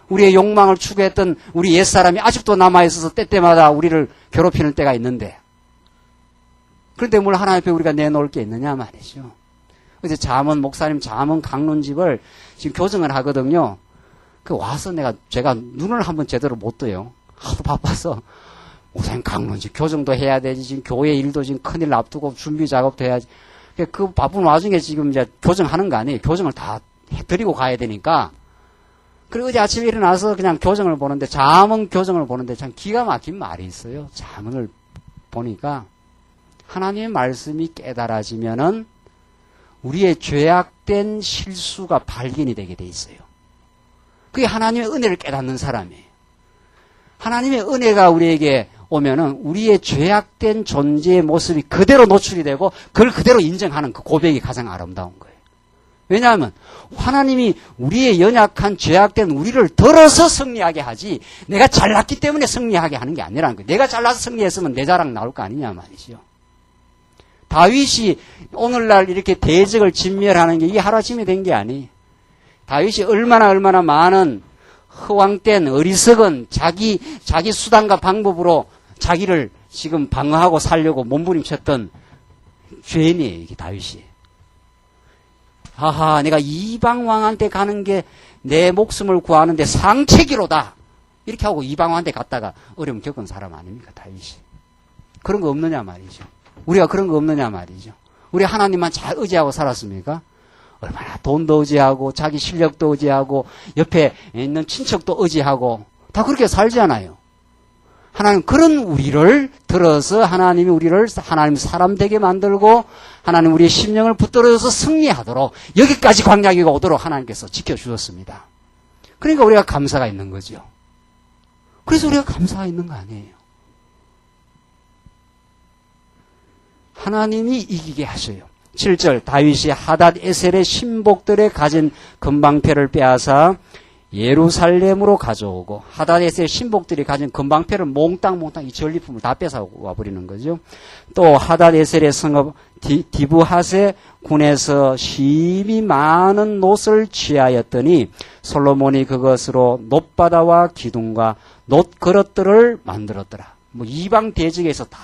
우리의 욕망을 추구했던 우리 옛사람이 아직도 남아있어서 때때마다 우리를 괴롭히는 때가 있는데 그런데 뭘 하나님 앞에 우리가 내놓을 게 있느냐 말이죠. 어제 잠언 목사님 잠언 강론집을 지금 교정을 하거든요. 그 와서 제가 눈을 한번 제대로 못 떠요. 하도 바빠서 목사님 강론집 교정도 해야 되지 지금 교회 일도 지금 큰일 앞두고 준비 작업도 해야지. 그 바쁜 와중에 지금 이제 교정하는 거 아니에요. 교정을 다 해드리고 가야 되니까. 그리고 어제 아침에 일어나서 그냥 교정을 보는데 잠언 교정을 보는데 참 기가 막힌 말이 있어요. 잠언을 보니까 하나님의 말씀이 깨달아지면은 우리의 죄악된 실수가 발견이 되게 돼 있어요. 그게 하나님의 은혜를 깨닫는 사람이에요. 하나님의 은혜가 우리에게 오면은 우리의 죄악된 존재의 모습이 그대로 노출이 되고 그걸 그대로 인정하는 그 고백이 가장 아름다운 거예요. 왜냐하면 하나님이 우리의 연약한 죄악된 우리를 들어서 승리하게 하지 내가 잘났기 때문에 승리하게 하는 게 아니라는 거예요. 내가 잘나서 승리했으면 내 자랑 나올 거 아니냐 말이죠. 다윗이 오늘날 이렇게 대적을 진멸하는 게 이게 하루아침에 된 게 아니에요. 다윗이 얼마나 많은 허황된 어리석은 자기 수단과 방법으로 자기를 지금 방어하고 살려고 몸부림쳤던 죄인이에요. 이게 다윗이. 하하, 내가 이방 왕한테 가는 게 내 목숨을 구하는데 상책이로다. 이렇게 하고 이방 왕한테 갔다가 어려움 겪은 사람 아닙니까, 다윗이. 그런 거 없느냐 말이죠. 우리가 그런 거 없느냐 말이죠. 우리 하나님만 잘 의지하고 살았습니까? 얼마나 돈도 의지하고 자기 실력도 의지하고 옆에 있는 친척도 의지하고 다 그렇게 살잖아요. 하나님 그런 우리를 들어서 하나님이 우리를 하나님 사람 되게 만들고 하나님 우리의 심령을 붙들어서 승리하도록 여기까지 광야기가 오도록 하나님께서 지켜주셨습니다. 그러니까 우리가 감사가 있는 거죠. 그래서 우리가 감사가 있는 거 아니에요. 하나님이 이기게 하셔요. 7절 다윗이 하닷 에셀의 신복들의 가진 금방패를 빼앗아 예루살렘으로 가져오고 하닷 에셀의 신복들이 가진 금방패를 몽땅 이 전리품을 다 뺏어와 버리는 거죠. 또 하닷 에셀의 성읍 디브핫의 군에서 심히 많은 놋을 취하였더니 솔로몬이 그것으로 놋바다와 기둥과 놋그릇들을 만들었더라. 이방 대적에서 다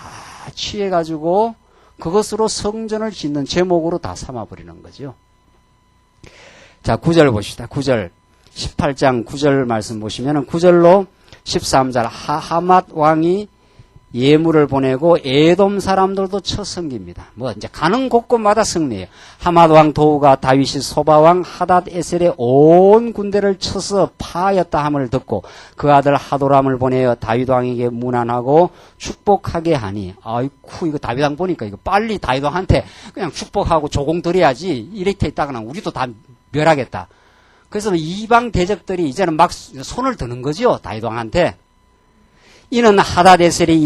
취해가지고 그것으로 성전을 짓는 제목으로 다 삼아버리는 거죠. 자, 9절 보십시다. 9절. 18장 9절 말씀 보시면은 9절로 13절 하맛 왕이 예물을 보내고 에돔 사람들도 쳐 섬깁니다. 이제 가는 곳곳마다 승리해요. 하맛 왕 도우가 다윗이 소바 왕 하닷 에셀의 온 군대를 쳐서 파하였다 함을 듣고 그 아들 하도람을 보내어 다윗 왕에게 문안하고 축복하게 하니 아이쿠 이거 다윗 왕 보니까 이거 빨리 다윗 왕한테 그냥 축복하고 조공 드려야지 이렇게 있다가는 우리도 다 멸하겠다. 그래서 이방 대적들이 이제는 막 손을 드는 거죠. 다윗 왕한테. 이는 하닷에셀이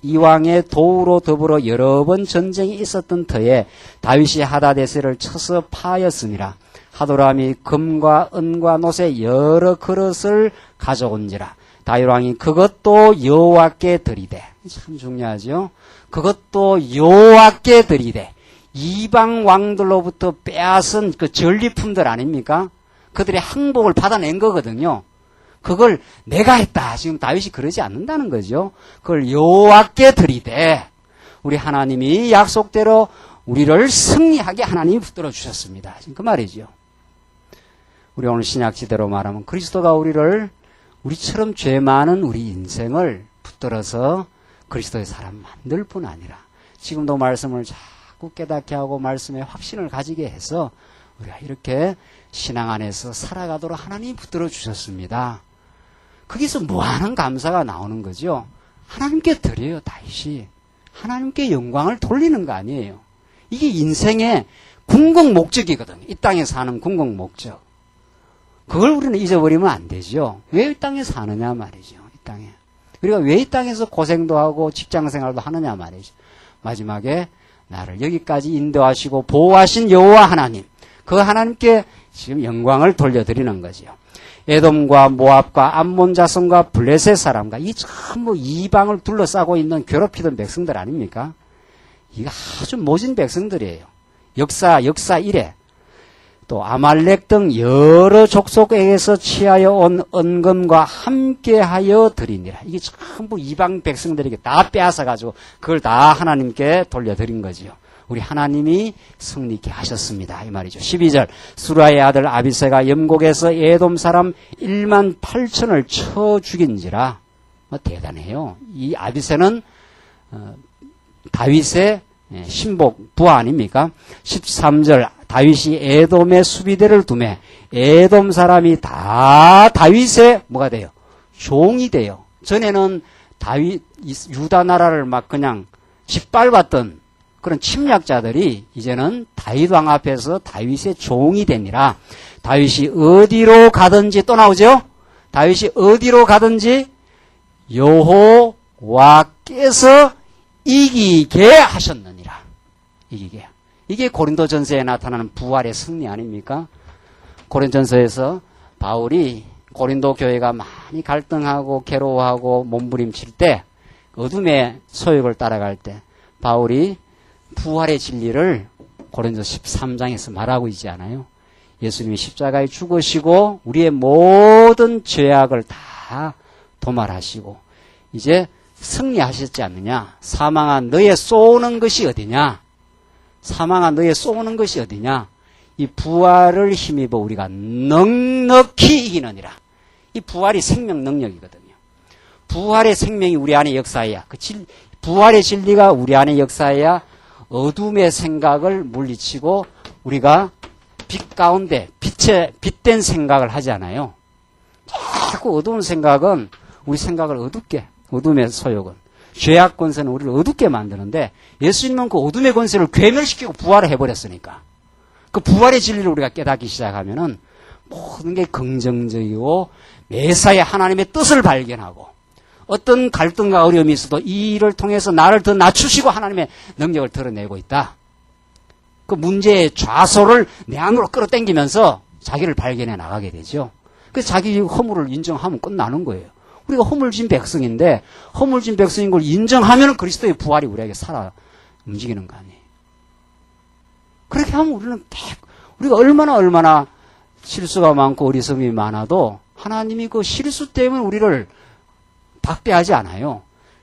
이왕의 도우로 더불어 여러 번 전쟁이 있었던 터에 다윗이 하닷에셀을 쳐서 파하였음이라. 하도람이 금과 은과 놋의 여러 그릇을 가져온지라. 다윗 왕이 그것도 여호와께 드리되. 참 중요하죠. 그것도 여호와께 드리되. 이방 왕들로부터 빼앗은 그 전리품들 아닙니까? 그들의 항복을 받아낸 거거든요. 그걸 내가 했다. 지금 다윗이 그러지 않는다는 거죠. 그걸 여호와께 드리되 우리 하나님이 약속대로 우리를 승리하게 하나님이 붙들어 주셨습니다. 지금 그 말이죠. 우리 오늘 신약시대로 말하면 그리스도가 우리처럼 죄 많은 우리 인생을 붙들어서 그리스도의 사람 만들 뿐 아니라 지금도 말씀을 자꾸 깨닫게 하고 말씀에 확신을 가지게 해서 우리가 이렇게 신앙 안에서 살아가도록 하나님이 붙들어 주셨습니다. 거기서 무한한 감사가 나오는 거죠. 하나님께 드려요, 다윗이. 하나님께 영광을 돌리는 거 아니에요. 이게 인생의 궁극 목적이거든요. 이 땅에 사는 궁극 목적. 그걸 우리는 잊어버리면 안 되죠. 왜 이 땅에 사느냐 말이죠. 이 땅에. 우리가 왜 이 땅에서 고생도 하고 직장생활도 하느냐 말이죠. 마지막에 나를 여기까지 인도하시고 보호하신 여호와 하나님. 그 하나님께 지금 영광을 돌려드리는 거죠. 에돔과 모압과 암몬 자손과 블레셋 사람과 이 전부 이방을 둘러싸고 있는 괴롭히던 백성들 아닙니까? 이거 아주 모진 백성들이에요. 역사 이래. 또 아말렉 등 여러 족속에게서 취하여 온 은금과 함께하여 드리니라. 이게 전부 이방 백성들에게 다 빼앗아가지고 그걸 다 하나님께 돌려드린 거지요. 우리 하나님이 승리케 하셨습니다. 이 말이죠. 12절 수라의 아들 아비새가 염곡에서 에돔 사람 1만 8천을 쳐 죽인지라. 대단해요. 이 아비새는 다윗의 신복 부하 아닙니까? 13절 다윗이 에돔의 수비대를 두매 에돔 사람이 다 다윗의 뭐가 돼요? 종이 돼요. 전에는 다윗 유다 나라를 막 그냥 짓밟았던 그런 침략자들이 이제는 다윗 왕 앞에서 다윗의 종이 되니라. 다윗이 어디로 가든지 또 나오죠? 다윗이 어디로 가든지 여호와께서 이기게 하셨느니라. 이기게. 이게 고린도전서에 나타나는 부활의 승리 아닙니까? 고린도전서에서 바울이 고린도 교회가 많이 갈등하고 괴로워하고 몸부림칠 때 어둠의 소욕을 따라갈 때 바울이 부활의 진리를 고린도서 13장에서 말하고 있지 않아요? 예수님이 십자가에 죽으시고 우리의 모든 죄악을 다 도말하시고 이제 승리하셨지 않느냐? 사망한 너의 쏘는 것이 어디냐? 사망한 너의 쏘는 것이 어디냐? 이 부활을 힘입어 우리가 넉넉히 이기느니라. 이 부활이 생명 능력이거든요. 부활의 생명이 우리 안에 역사해야 부활의 진리가 우리 안에 역사해야 어둠의 생각을 물리치고 우리가 빛 가운데 빛된 생각을 하지 않아요. 자꾸 어두운 생각은 우리 생각을 어둡게 어둠의 소욕은 죄악 권세는 우리를 어둡게 만드는데 예수님은 그 어둠의 권세를 괴멸시키고 부활을 해버렸으니까 그 부활의 진리를 우리가 깨닫기 시작하면은 모든 게 긍정적이고 매사에 하나님의 뜻을 발견하고 어떤 갈등과 어려움이 있어도 이 일을 통해서 나를 더 낮추시고 하나님의 능력을 드러내고 있다. 그 문제의 좌소를 내 안으로 끌어당기면서 자기를 발견해 나가게 되죠. 그래서 자기 허물을 인정하면 끝나는 거예요. 우리가 허물진 백성인데 허물진 백성인 걸 인정하면 그리스도의 부활이 우리에게 살아 움직이는 거 아니에요. 그렇게 하면 우리가 얼마나 실수가 많고 어리석음이 많아도 하나님이 그 실수 때문에 우리를 박대하지 않아요.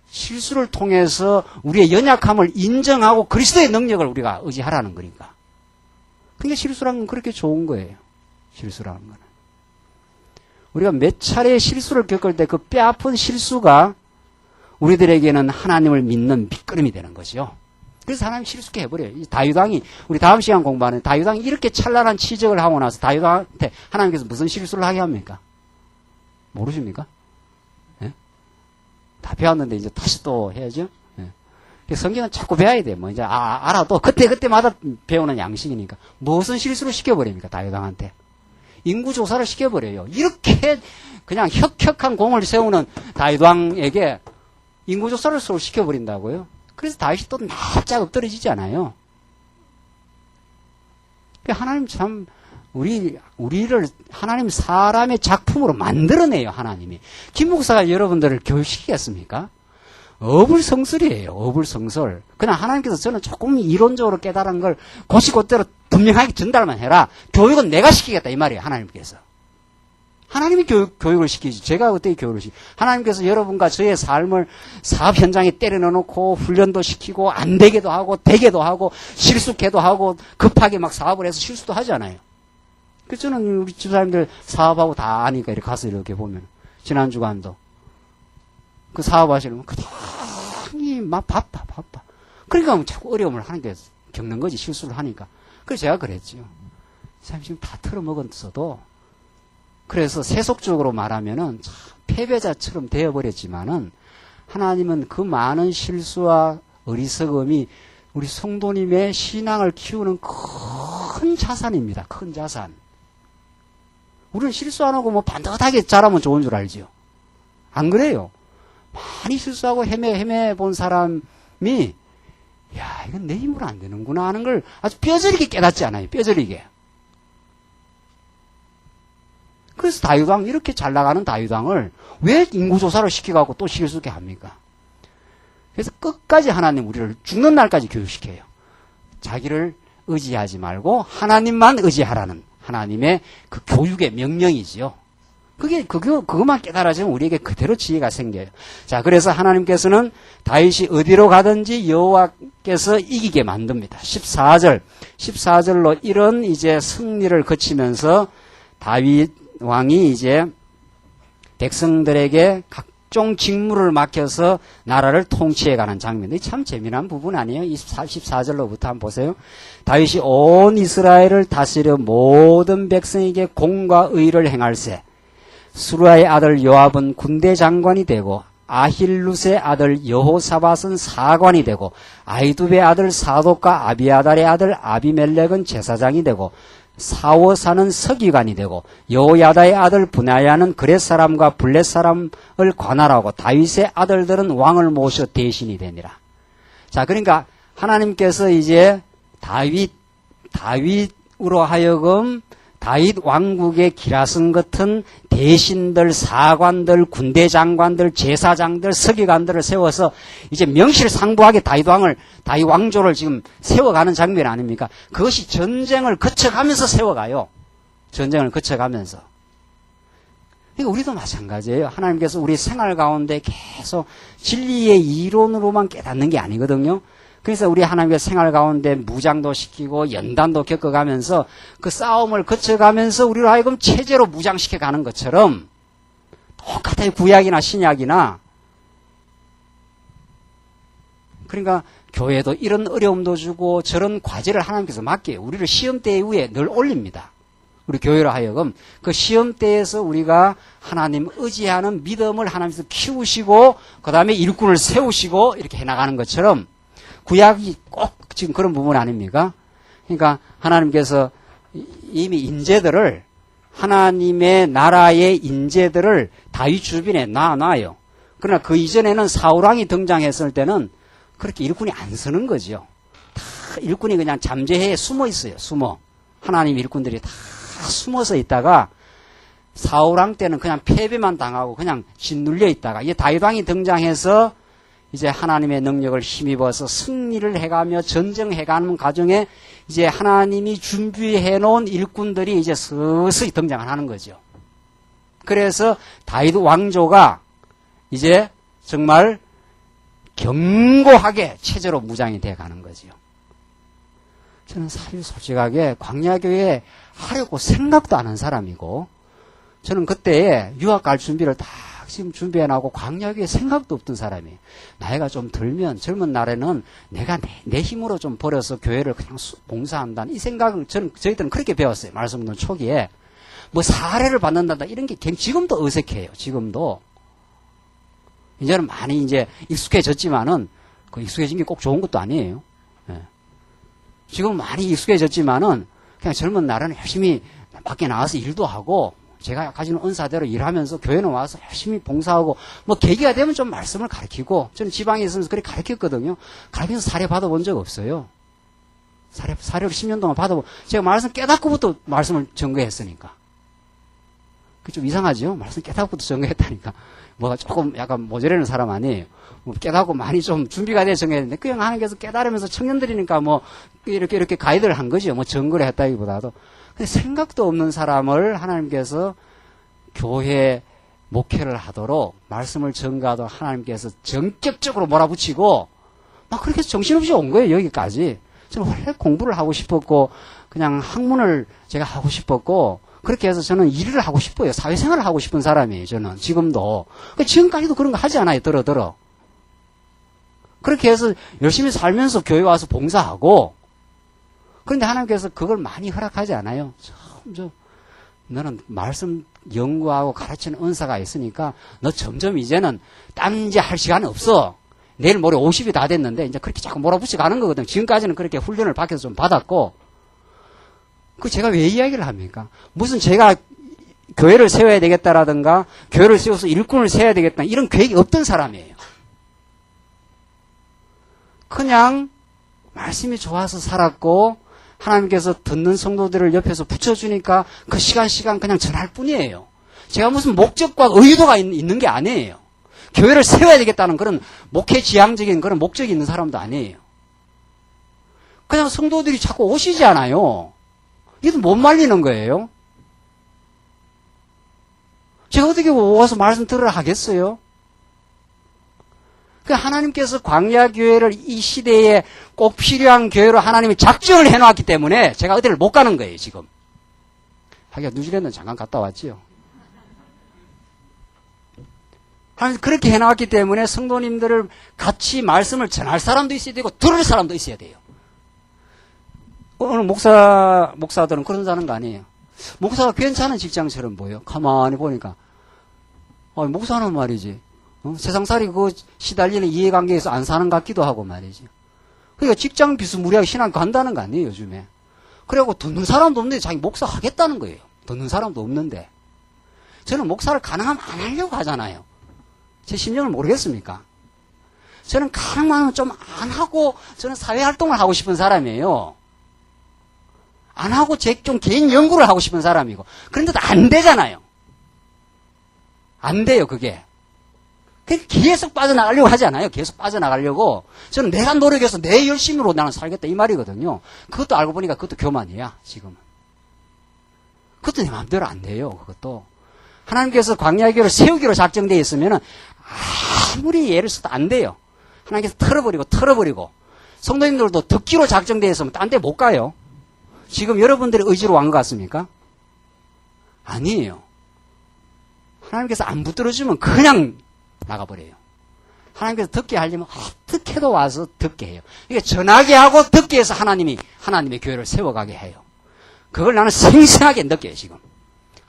실수를 통해서 우리의 연약함을 인정하고 그리스도의 능력을 우리가 의지하라는 거니까. 그러니까 실수라는 건 그렇게 좋은 거예요. 실수라는 거는. 우리가 몇 차례 실수를 겪을 때 그 뼈아픈 실수가 우리들에게는 하나님을 믿는 밑거름이 되는 거죠. 그래서 하나님 실수케 해버려요. 다윗왕이 우리 다음 시간 공부하는 다윗왕이 이렇게 찬란한 치적을 하고 나서 다윗왕한테 하나님께서 무슨 실수를 하게 합니까? 모르십니까? 예? 다 배웠는데 이제 다시 또 해야죠. 예. 성경은 자꾸 배워야 돼. 뭐 이제 알아도 그때마다 배우는 양식이니까 무슨 실수를 시켜버립니까? 다윗왕한테 인구조사를 시켜버려요. 이렇게 그냥 혁혁한 공을 세우는 다윗왕에게 인구조사를 서로 시켜버린다고요. 그래서 다윗이 또 납작 엎드러지지 않아요. 하나님 참 우리를 하나님 사람의 작품으로 만들어내요, 하나님이. 김 목사가 여러분들을 교육시키겠습니까? 어불성설이에요, 어불성설. 그냥 하나님께서 저는 조금 이론적으로 깨달은 걸 곧이곧대로 분명하게 전달만 해라. 교육은 내가 시키겠다, 이 말이에요, 하나님께서. 하나님이 교육을 시키지. 제가 어떻게 교육을 시키지. 하나님께서 여러분과 저의 삶을 사업 현장에 때려 넣어놓고 훈련도 시키고 안 되게도 하고 되게도 하고 실수케도 하고 급하게 막 사업을 해서 실수도 하잖아요. 그래서 저는 우리 집사님들 사업하고 다 아니까 이렇게 가서 이렇게 보면 지난 주간도 그 사업하시려면 그냥 막 바빠. 그러니까 자꾸 어려움을 하나님께서 겪는 거지, 실수를 하니까. 그래서 제가 그랬죠. 참 지금 다 틀어먹었어도 그래서 세속적으로 말하면은 참 패배자처럼 되어버렸지만은 하나님은 그 많은 실수와 어리석음이 우리 성도님의 신앙을 키우는 큰 자산입니다. 큰 자산. 우리는 실수 안 하고 뭐 반듯하게 자라면 좋은 줄 알지요. 안 그래요? 많이 실수하고 헤매 본 사람이 야, 이건 내 힘으로 안 되는구나 하는 걸 아주 뼈저리게 깨닫지 않아요. 뼈저리게. 그래서 다윗왕, 이렇게 잘 나가는 다윗왕을 왜 인구조사를 시켜갖고 또 실수게 합니까? 그래서 끝까지 하나님 우리를 죽는 날까지 교육시켜요. 자기를 의지하지 말고 하나님만 의지하라는 하나님의 그 교육의 명령이지요. 그것만 깨달아지면 우리에게 그대로 지혜가 생겨요. 자, 그래서 하나님께서는 다윗이 어디로 가든지 여호와께서 이기게 만듭니다. 14절로 이런 이제 승리를 거치면서 다윗 왕이 이제 백성들에게 각종 직무를 맡겨서 나라를 통치해가는 장면이 참 재미난 부분 아니에요? 14절로부터 한번 보세요. 다윗이 온 이스라엘을 다스려 모든 백성에게 공과 의를 행할세. 수루아의 아들 요압은 군대 장관이 되고 아힐룻의 아들 여호사밧은 사관이 되고 아이두베의 아들 사독과 아비아달의 아들 아비멜렉은 제사장이 되고 사워사는 서기관이 되고 여호야다의 아들 브나야는 그렛 사람과 블렛 사람을 관할하고 다윗의 아들들은 왕을 모셔 대신이 되니라. 자, 그러니까 하나님께서 이제 다윗으로 하여금 다윗 왕국의 기라성 같은 대신들, 사관들, 군대 장관들, 제사장들, 서기관들을 세워서 이제 명실상부하게 다윗 왕조를 지금 세워가는 장면 아닙니까? 그것이 전쟁을 거쳐가면서 세워가요. 전쟁을 거쳐가면서. 그러니까 우리도 마찬가지예요. 하나님께서 우리 생활 가운데 계속 진리의 이론으로만 깨닫는 게 아니거든요. 그래서 우리 하나님의 생활 가운데 무장도 시키고 연단도 겪어가면서 그 싸움을 거쳐가면서 우리로 하여금 체제로 무장시켜가는 것처럼 똑같아요. 구약이나 신약이나. 그러니까 교회도 이런 어려움도 주고 저런 과제를 하나님께서 맡겨요. 우리를 시험대 위에 늘 올립니다. 우리 교회로 하여금 그 시험대에서 우리가 하나님 의지하는 믿음을 하나님께서 키우시고 그 다음에 일꾼을 세우시고 이렇게 해나가는 것처럼 구약이 꼭 지금 그런 부분 아닙니까? 그러니까 하나님께서 이미 인재들을 하나님의 나라의 인재들을 다윗 주변에 놔놔요. 그러나 그 이전에는 사울왕이 등장했을 때는 그렇게 일꾼이 안 서는 거죠. 다 일꾼이 그냥 잠재해에 숨어 있어요. 숨어. 하나님 일꾼들이 다 숨어서 있다가 사울왕 때는 그냥 패배만 당하고 그냥 짓눌려 있다가 이제 다윗왕이 등장해서 이제 하나님의 능력을 힘입어서 승리를 해가며 전쟁해가는 과정에 이제 하나님이 준비해 놓은 일꾼들이 이제 서서히 등장을 하는 거죠. 그래서 다윗 왕조가 이제 정말 견고하게 체제로 무장이 돼 가는 거죠. 저는 사실 솔직하게 광야교회에 하려고 생각도 안 한 사람이고 저는 그때 유학 갈 준비를 다 지금 준비해나고 광야교회 생각도 없던 사람이에요. 나이가 좀 들면 젊은 날에는 내가 내 힘으로 좀 벌여서 교회를 그냥 봉사한다는 이 생각을 저희들은 그렇게 배웠어요. 말씀 듣는 초기에. 뭐 사례를 받는다 이런 게 지금도 어색해요. 지금도. 이제는 많이 이제 익숙해졌지만은 그 익숙해진 게 꼭 좋은 것도 아니에요. 예. 지금 많이 익숙해졌지만은 그냥 젊은 날은 열심히 밖에 나가서 일도 하고 제가 가지는 은사대로 일하면서 교회는 와서 열심히 봉사하고 뭐 계기가 되면 좀 말씀을 가르치고 저는 지방에 있으면서 그렇게 가르쳤거든요. 가르쳐서 사례 받아본 적 없어요. 사료를 10년 동안 받아보고, 제가 말씀 깨닫고부터 말씀을 전거했으니까. 그게 좀 이상하죠? 말씀 깨닫고부터 전거했다니까. 뭐가 조금 약간 모자라는 사람 아니에요. 뭐 깨닫고 많이 좀 준비가 돼서 전거했는데, 그냥 하나님께서 깨달으면서 청년들이니까 뭐, 이렇게 가이드를 한 거죠. 뭐 전거를 했다기보다도. 근데 생각도 없는 사람을 하나님께서 교회 목회를 하도록, 말씀을 전가하도록 하나님께서 전격적으로 몰아붙이고, 막 그렇게 해서 정신없이 온 거예요, 여기까지. 저는 원래 공부를 하고 싶었고, 그냥 학문을 제가 하고 싶었고, 그렇게 해서 저는 일을 하고 싶어요. 사회생활을 하고 싶은 사람이에요, 저는. 지금도. 지금까지도 그런 거 하지 않아요, 들어. 그렇게 해서 열심히 살면서 교회 와서 봉사하고, 그런데 하나님께서 그걸 많이 허락하지 않아요. 너는 말씀 연구하고 가르치는 은사가 있으니까, 너 점점 이제는 딴짓 할 시간이 없어. 내일 모레 50이 다 됐는데, 이제 그렇게 자꾸 몰아붙여 가는 거거든. 지금까지는 그렇게 훈련을 밖에서 좀 받았고, 제가 왜 이야기를 합니까? 무슨 제가 교회를 세워야 되겠다라든가, 교회를 세워서 일꾼을 세워야 되겠다, 이런 계획이 없던 사람이에요. 그냥, 말씀이 좋아서 살았고, 하나님께서 듣는 성도들을 옆에서 붙여주니까 그 시간 그냥 전할 뿐이에요. 제가 무슨 목적과 의도가 있는 게 아니에요. 교회를 세워야 되겠다는 그런 목회 지향적인 그런 목적이 있는 사람도 아니에요. 그냥 성도들이 자꾸 오시지 않아요. 이거 못 말리는 거예요. 제가 어떻게 와서 말씀 들으라 하겠어요? 하나님께서 광야교회를 이 시대에 꼭 필요한 교회로 하나님이 작정을 해놓았기 때문에 제가 어디를 못 가는 거예요, 지금. 하기가 뉴질랜드는 잠깐 갔다 왔지요. 하나님 그렇게 해놨기 때문에 성도님들을 같이 말씀을 전할 사람도 있어야 되고 들을 사람도 있어야 돼요. 오늘 목사들은 그런 자는 거 아니에요. 목사가 괜찮은 직장처럼 보여. 가만히 보니까. 목사는 말이지. 세상살이 시달리는 이해관계에서 안 사는 것 같기도 하고 말이지. 그러니까 직장 비스무리하게 신앙 간다는 거 아니에요, 요즘에. 그래갖고 듣는 사람도 없는데 자기 목사 하겠다는 거예요. 듣는 사람도 없는데. 저는 목사를 가능하면 안 하려고 하잖아요. 제 심정을 모르겠습니까? 저는 가능하면 좀 안 하고 저는 사회활동을 하고 싶은 사람이에요. 안 하고 좀 개인 연구를 하고 싶은 사람이고. 그런데도 안 되잖아요. 안 돼요, 그게. 계속 빠져나가려고 하지 않아요. 계속 빠져나가려고. 저는 내가 노력해서 내 열심으로 나는 살겠다 이 말이거든요. 그것도 알고 보니까 그것도 교만이야, 지금은. 그것도 내 마음대로 안 돼요, 그것도. 하나님께서 광야교를 세우기로 작정되어 있으면 아무리 예를 써도 안 돼요. 하나님께서 털어버리고. 성도님들도 듣기로 작정되어 있으면 딴 데 못 가요. 지금 여러분들의 의지로 온 것 같습니까? 아니에요. 하나님께서 안 붙들어주면 그냥 나가버려요. 하나님께서 듣게 하려면 어떻게도 와서 듣게 해요. 그러니까 전하게 하고 듣게 해서 하나님의 교회를 세워가게 해요. 그걸 나는 생생하게 느껴요, 지금.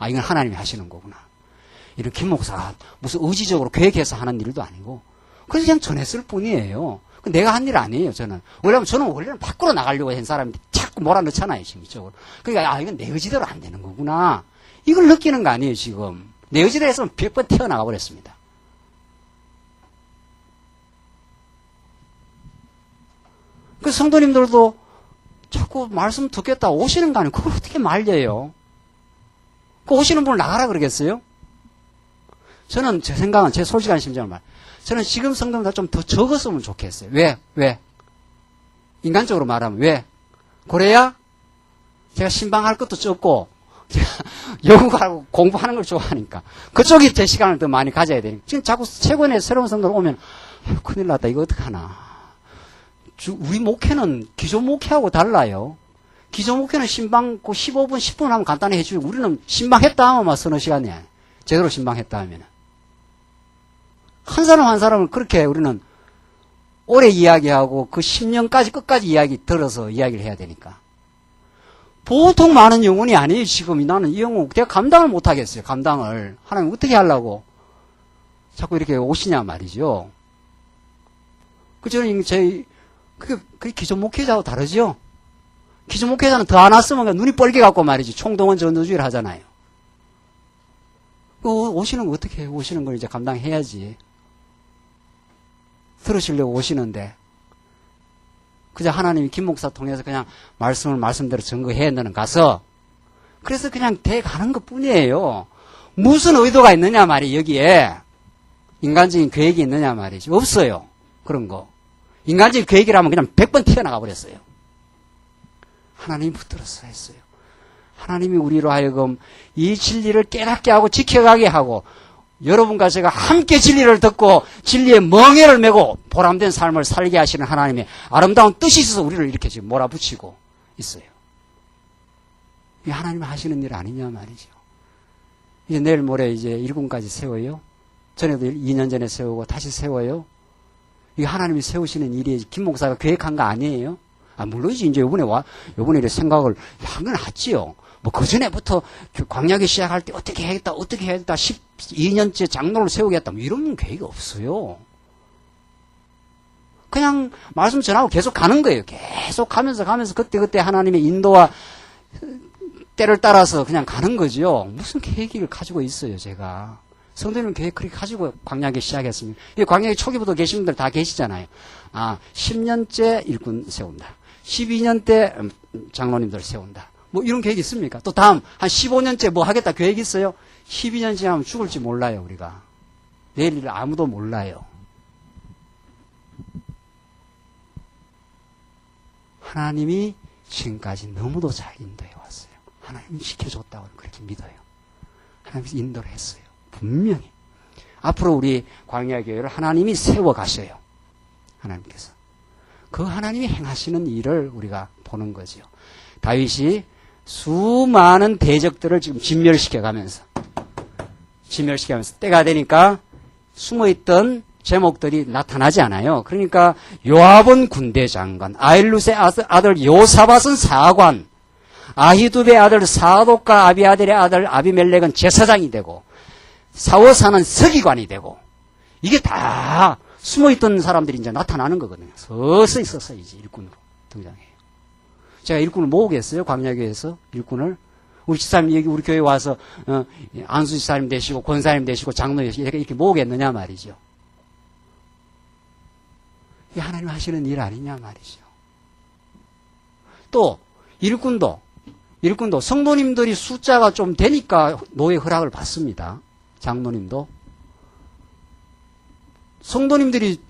이건 하나님이 하시는 거구나. 이런 김 목사가 무슨 의지적으로 계획해서 하는 일도 아니고, 그래서 그냥 전했을 뿐이에요. 내가 한 일 아니에요, 저는. 왜냐면 저는 원래는 밖으로 나가려고 한 사람인데 자꾸 몰아넣잖아요, 지금 이쪽으로. 그러니까, 이건 내 의지대로 안 되는 거구나. 이걸 느끼는 거 아니에요, 지금. 내 의지대로 했으면 100번 튀어나가 버렸습니다. 그 성도님들도 자꾸 말씀 듣겠다 오시는 거 아니에요. 그걸 어떻게 말려요? 그 오시는 분을 나가라 그러겠어요? 저는 제 생각은, 제 솔직한 심정을 저는 지금 성도님들 좀 더 적었으면 좋겠어요. 왜? 인간적으로 말하면 왜? 그래야 제가 신방할 것도 적고, 제가 연구하고 공부하는 걸 좋아하니까. 그쪽이 제 시간을 더 많이 가져야 되니까. 지금 자꾸 최근에 새로운 성도들 오면, 큰일 났다. 이거 어떡하나. 우리 목회는 기존 목회하고 달라요. 기존 목회는 신방 15분, 10분 하면 간단히 해주고, 우리는 신방했다 하면 막 서너 시간이야. 제대로 신방했다 하면. 한 사람을 그렇게 우리는 오래 이야기하고 그 10년까지 끝까지 들어서 이야기를 해야 되니까. 보통 많은 영혼이 아니에요, 지금. 나는 이 영혼, 내가 감당을 못 하겠어요, 감당을. 하나님 어떻게 하려고 자꾸 이렇게 오시냐 말이죠. 저는 그게 기존 목회자하고 다르죠? 기존 목회자는 더 안 왔으면 눈이 뻘개갖고 말이지. 총동원 전도주의를 하잖아요. 오시는 거 어떻게 해? 오시는 걸 이제 감당해야지. 들으시려고 오시는데. 그저 하나님이 김 목사 통해서 그냥 말씀대로 증거해 너는 가서 그래서 그냥 돼 가는 것 뿐이에요. 무슨 의도가 있느냐 말이에요. 여기에 인간적인 계획이 있느냐 말이지. 없어요. 그런 거. 인간적인 계획이라면 그냥 100번 튀어나가 버렸어요. 하나님이 붙들어서 했어요. 하나님이 우리로 하여금 이 진리를 깨닫게 하고 지켜가게 하고 여러분과 제가 함께 진리를 듣고 진리의 멍에를 메고 보람된 삶을 살게 하시는 하나님의 아름다운 뜻이 있어서 우리를 이렇게 지금 몰아붙이고 있어요. 이게 하나님이 하시는 일 아니냐 말이죠. 이제 내일 모레 이제 일꾼까지 세워요. 전에도 2년 전에 세우고 다시 세워요. 이게 하나님이 세우시는 일이 김 목사가 계획한 거 아니에요? 물론이지. 이제 요번에 이렇게 생각을 한 건 하지요. 뭐, 그전에부터 광야기 시작할 때 어떻게 해야겠다, 12년째 장로를 세우겠다, 뭐 이런 계획이 없어요. 그냥 말씀 전하고 계속 가는 거예요. 계속 가면서 그때 하나님의 인도와 때를 따라서 그냥 가는 거죠. 무슨 계획을 가지고 있어요, 제가. 성도님 계획 그렇게 가지고 광야기 시작했습니다. 이 광야기 초기부터 계신 분들 다 계시잖아요. 10년째 일꾼 세운다. 12년째 장로님들 세운다. 뭐 이런 계획 있습니까? 또 다음 한 15년째 뭐 하겠다 계획 있어요? 12년째 하면 죽을지 몰라요, 우리가. 내일 일을 아무도 몰라요. 하나님이 지금까지 너무도 잘 인도해 왔어요. 하나님이 지켜줬다고 그렇게 믿어요. 하나님이 인도를 했어요. 분명히. 앞으로 우리 광야교회를 하나님이 세워가셔요. 하나님께서. 그 하나님이 행하시는 일을 우리가 보는 거죠. 다윗이 수많은 대적들을 지금 진멸시켜가면서 때가 되니까 숨어있던 제목들이 나타나지 않아요. 그러니까 요압은 군대 장관, 아일룻의 아들 요사밧은 사관, 아히두베의 아들 사독과 아비아델의 아들 아비멜렉은 제사장이 되고 사워사는 서기관이 되고 이게 다 숨어있던 사람들이 이제 나타나는 거거든요. 서서히 이제 일꾼으로 등장해요. 제가 일꾼을 모으겠어요? 광야교회에서 일꾼을? 우리 집사님 여기 우리 교회 와서 안수 집사님 되시고 권사님 되시고 장로 되시고 이렇게 모으겠느냐 말이죠. 이게 하나님 하시는 일 아니냐 말이죠. 또 일꾼도 성도님들이 숫자가 좀 되니까 노예 허락을 받습니다. 장로님도. 성도님들이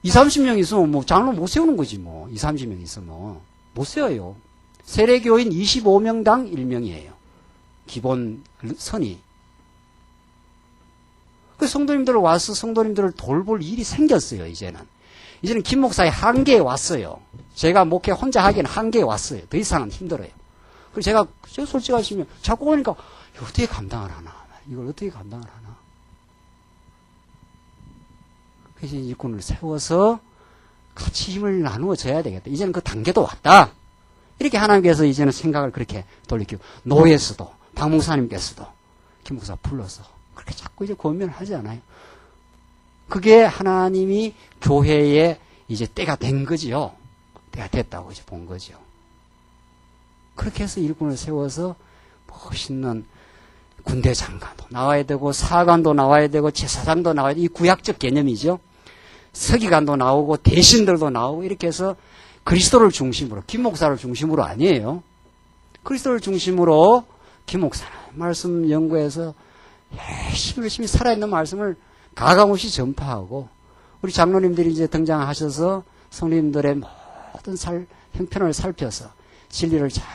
20-30명 있으면 뭐 장로 못 세우는 거지 뭐. 20-30명 있으면 못 세워요. 세례교인 25명당 1명이에요. 기본 선이. 그 성도님들 와서 성도님들을 돌볼 일이 생겼어요. 이제는 김 목사의 한계에 왔어요. 제가 목회 혼자 하기에는 한계에 왔어요. 더 이상은 힘들어요. 그래서 제가 솔직하시면 자꾸 오니까 어떻게 감당을 하나. 이걸 어떻게 감당을 하나. 그래서 일꾼을 세워서 같이 힘을 나누어 줘야 되겠다. 이제는 그 단계도 왔다. 이렇게 하나님께서 이제는 생각을 그렇게 돌리고 노예에서도 박 목사님께서도 김 목사 불러서 그렇게 자꾸 이제 고민을 하지 않아요. 그게 하나님이 교회에 이제 때가 된 거지요. 때가 됐다고 이제 본 거죠. 그렇게 해서 일꾼을 세워서 멋있는 군대 장관도 나와야 되고 사관도 나와야 되고 제사장도 나와야 되고 이 구약적 개념이죠. 서기관도 나오고 대신들도 나오고 이렇게 해서 그리스도를 중심으로 김 목사를 중심으로 아니에요. 그리스도를 중심으로 김 목사는 말씀 연구해서 열심히 살아있는 말씀을 가감없이 전파하고 우리 장로님들이 이제 등장하셔서 성도님들의 모든 형편을 살펴서 진리를 잘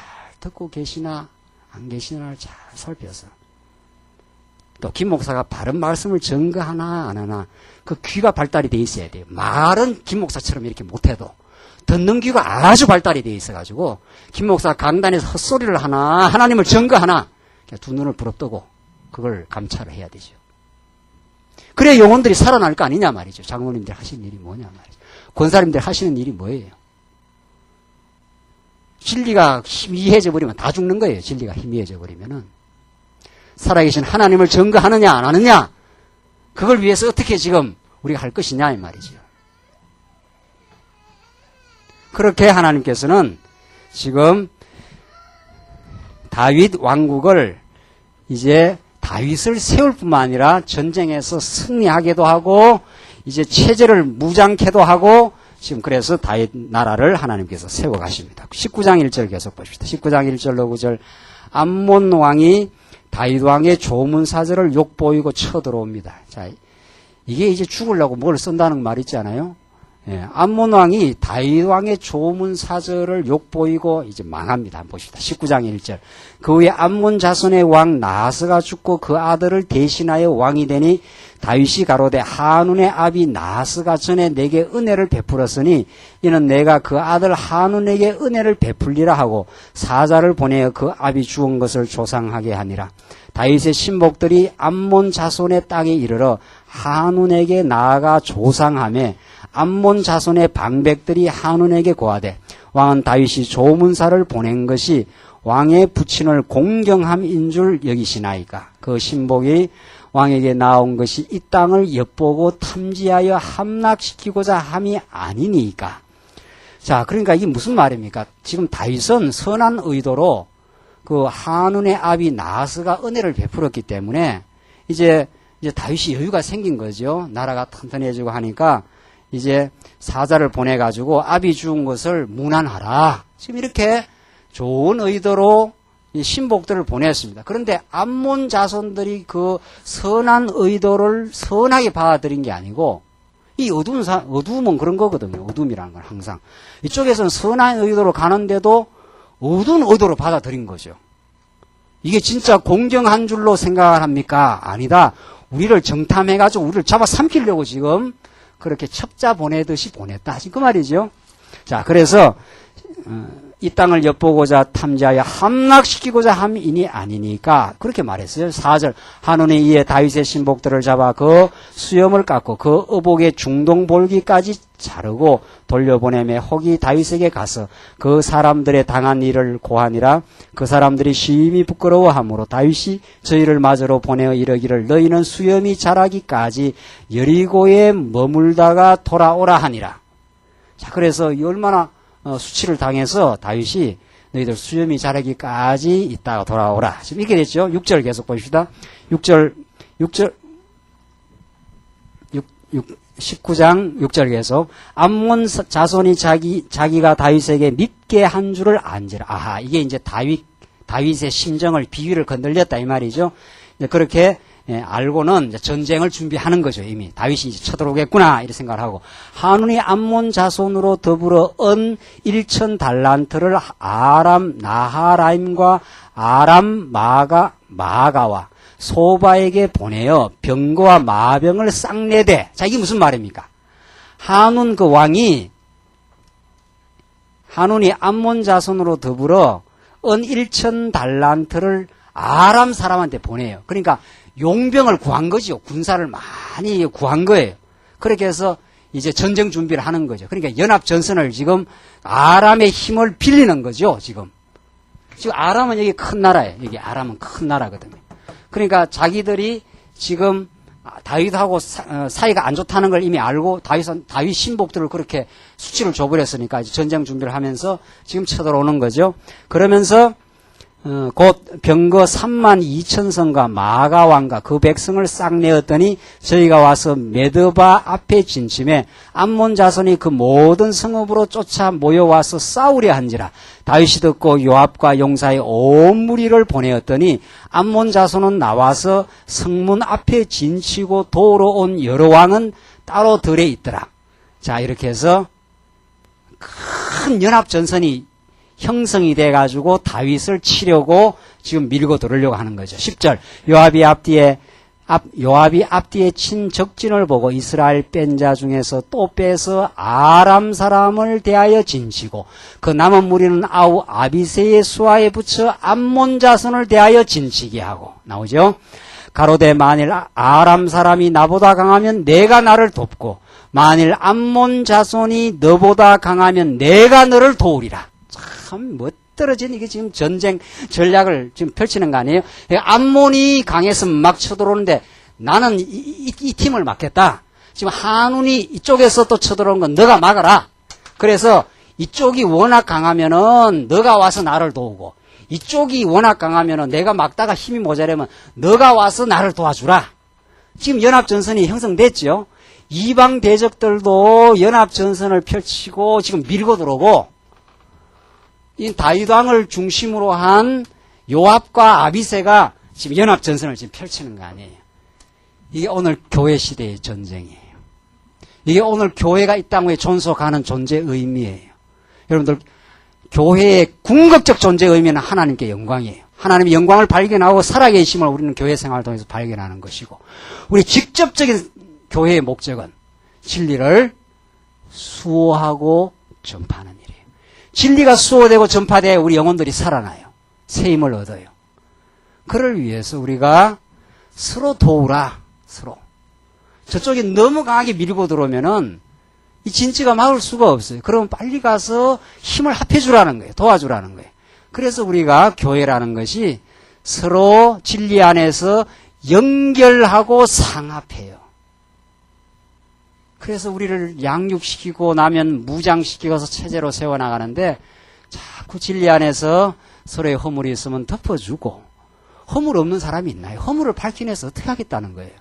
듣고 계시나 안 계시나를 잘 살펴서 또 김 목사가 바른 말씀을 증거하나 안 하나 그 귀가 발달이 돼 있어야 돼요. 말은 김 목사처럼 이렇게 못해도 듣는 귀가 아주 발달이 돼 있어가지고 김 목사가 강단에서 헛소리를 하나 하나님을 증거하나 두 눈을 부릅뜨고 그걸 감찰을 해야 되죠. 그래야 영혼들이 살아날 거 아니냐 말이죠. 장로님들 하시는 일이 뭐냐 말이죠. 권사님들 하시는 일이 뭐예요? 진리가 희미해져 버리면 다 죽는 거예요. 진리가 희미해져 버리면은. 살아계신 하나님을 증거하느냐 안 하느냐 그걸 위해서 어떻게 지금 우리가 할 것이냐 이 말이죠. 그렇게 하나님께서는 지금 다윗 왕국을 이제 다윗을 세울 뿐만 아니라 전쟁에서 승리하게도 하고 이제 체제를 무장케도 하고 지금 그래서 다윗 나라를 하나님께서 세워 가십니다. 19장 1절 계속 보십시다. 19장 1절로 9절. 암몬 왕이 다윗 왕의 조문 사절을 욕보이고 쳐들어옵니다. 자, 이게 이제 죽으려고 뭘 쓴다는 말 있지 않아요? 예, 암몬 왕이 다윗 왕의 조문 사절을 욕보이고 이제 망합니다. 한번 보십시다. 19장 1절. 그 후에 암몬 자손의 왕 나하스가 죽고 그 아들을 대신하여 왕이 되니 다윗이 가로되 한운의 아비 나하스가 전에 내게 은혜를 베풀었으니 이는 내가 그 아들 한운에게 은혜를 베풀리라 하고 사자를 보내어 그 아비 죽은 것을 조상하게 하니라. 다윗의 신복들이 암몬 자손의 땅에 이르러 한운에게 나아가 조상하며 암몬 자손의 방백들이 한운에게 고하되 왕은 다윗이 조문사를 보낸 것이 왕의 부친을 공경함인 줄 여기시나이까. 그 신복이 왕에게 나온 것이 이 땅을 엿보고 탐지하여 함락시키고자 함이 아니니까. 자, 그러니까 이게 무슨 말입니까? 지금 다윗은 선한 의도로 그 한운의 아비 나하스가 은혜를 베풀었기 때문에 이제 다윗이 여유가 생긴 거죠. 나라가 튼튼해지고 하니까 이제 사자를 보내가지고 아비 죽은 것을 문안하라. 지금 이렇게 좋은 의도로 이 신복들을 보냈습니다. 그런데 암몬 자손들이 그 선한 의도를 선하게 받아들인 게 아니고 이 어두움은 그런 거거든요. 어둠이라는 건 항상. 이쪽에서는 선한 의도로 가는데도 어두운 의도로 받아들인 거죠. 이게 진짜 공정한 줄로 생각을 합니까? 아니다. 우리를 정탐해가지고 우리를 잡아삼키려고 지금 그렇게 첩자 보내듯이 보냈다. 지금 그 말이죠. 자, 그래서 이 땅을 엿보고자 탐지하여 함락시키고자 함이니 아니니까 그렇게 말했어요. 4절. 한운이 이에 다윗의 신복들을 잡아 그 수염을 깎고 그 의복의 중동볼기까지 자르고 돌려보내매 혹이 다윗에게 가서 그 사람들의 당한 일을 고하니라. 그 사람들이 심히 부끄러워하므로 다윗이 저희를 맞으러 보내어 이르기를 너희는 수염이 자라기까지 여리고에 머물다가 돌아오라 하니라. 자, 그래서 얼마나 수치를 당해서 다윗이 너희들 수염이 자라기까지 있다가 돌아오라. 지금 이렇게 됐죠. 6절 계속 보십시다. 19장 6절 계속. 암몬 자손이 자기가 다윗에게 밉게 한 줄을 안지라. 아하, 이게 이제 다윗의 심정을 비위를 건들렸다 이 말이죠. 그렇게 알고는 이제 전쟁을 준비하는 거죠. 이미 다윗이 이제 쳐들어오겠구나 이렇게 생각을 하고 한운이 암몬 자손으로 더불어 은 1,000달란트를 아람 나하라임과 아람 마가와 소바에게 보내어 병거와 마병을 쌍내되. 자, 이게 무슨 말입니까? 한운 그 왕이 한운이 암몬 자손으로 더불어 은 1,000달란트를 아람 사람한테 보내요. 그러니까 용병을 구한 거죠. 군사를 많이 구한 거예요. 그렇게 해서 이제 전쟁 준비를 하는 거죠. 그러니까 연합전선을 지금 아람의 힘을 빌리는 거죠. 지금 아람은 여기 큰 나라예요. 여기 아람은 큰 나라거든요. 그러니까 자기들이 지금 다윗하고 사이가 안 좋다는 걸 이미 알고 다윗 신복들을 그렇게 수치를 줘버렸으니까 이제 전쟁 준비를 하면서 지금 쳐들어오는 거죠. 그러면서 곧 병거 32,000성과 마가왕과 그 백성을 싹 내었더니 저희가 와서 메드바 앞에 진침해 암몬 자손이 그 모든 성읍으로 쫓아 모여와서 싸우려 한지라. 다윗이 듣고 요압과 용사의 온 무리를 보내었더니 암몬 자손은 나와서 성문 앞에 진치고 도우러 온 여러 왕은 따로 들에 있더라. 자, 이렇게 해서 큰 연합전선이 형성이 돼가지고 다윗을 치려고 지금 밀고 들으려고 하는 거죠. 10절. 요압이 앞뒤에 친 적진을 보고 이스라엘 뺀 자 중에서 또 빼서 아람 사람을 대하여 진치고 그 남은 무리는 아우 아비새의 수하에 붙여 암몬 자손을 대하여 진치게 하고 나오죠. 가로되 만일 아람 사람이 나보다 강하면 내가 나를 돕고 만일 암몬 자손이 너보다 강하면 내가 너를 도우리라. 참 멋들어진 이게 지금 전쟁 전략을 지금 펼치는 거 아니에요? 암몬이 강했으면 막 쳐들어오는데 나는 이 팀을 막겠다. 지금 한운이 이쪽에서 또 쳐들어온 건 너가 막아라. 그래서 이쪽이 워낙 강하면은 너가 와서 나를 도우고 이쪽이 워낙 강하면은 내가 막다가 힘이 모자라면 너가 와서 나를 도와주라. 지금 연합전선이 형성됐죠. 이방 대적들도 연합전선을 펼치고 지금 밀고 들어오고, 이 다윗왕을 중심으로 한 요압과 아비새가 지금 연합전선을 지금 펼치는 거 아니에요. 이게 오늘 교회 시대의 전쟁이에요. 이게 오늘 교회가 이 땅에 존속하는 존재의 의미예요. 여러분들, 교회의 궁극적 존재의 의미는 하나님께 영광이에요. 하나님의 영광을 발견하고 살아계심을 우리는 교회 생활을 통해서 발견하는 것이고, 우리 직접적인 교회의 목적은 진리를 수호하고 전파하는 일이에요. 진리가 수호되고 전파되어 우리 영혼들이 살아나요. 새 힘을 얻어요. 그를 위해서 우리가 서로 도우라, 서로. 저쪽이 너무 강하게 밀고 들어오면은 이 진지가 막을 수가 없어요. 그러면 빨리 가서 힘을 합해주라는 거예요. 도와주라는 거예요. 그래서 우리가 교회라는 것이 서로 진리 안에서 연결하고 상합해요. 그래서 우리를 양육시키고 나면 무장시키고서 체제로 세워나가는데 자꾸 진리 안에서 서로의 허물이 있으면 덮어주고, 허물 없는 사람이 있나요? 허물을 밝혀내서 어떻게 하겠다는 거예요.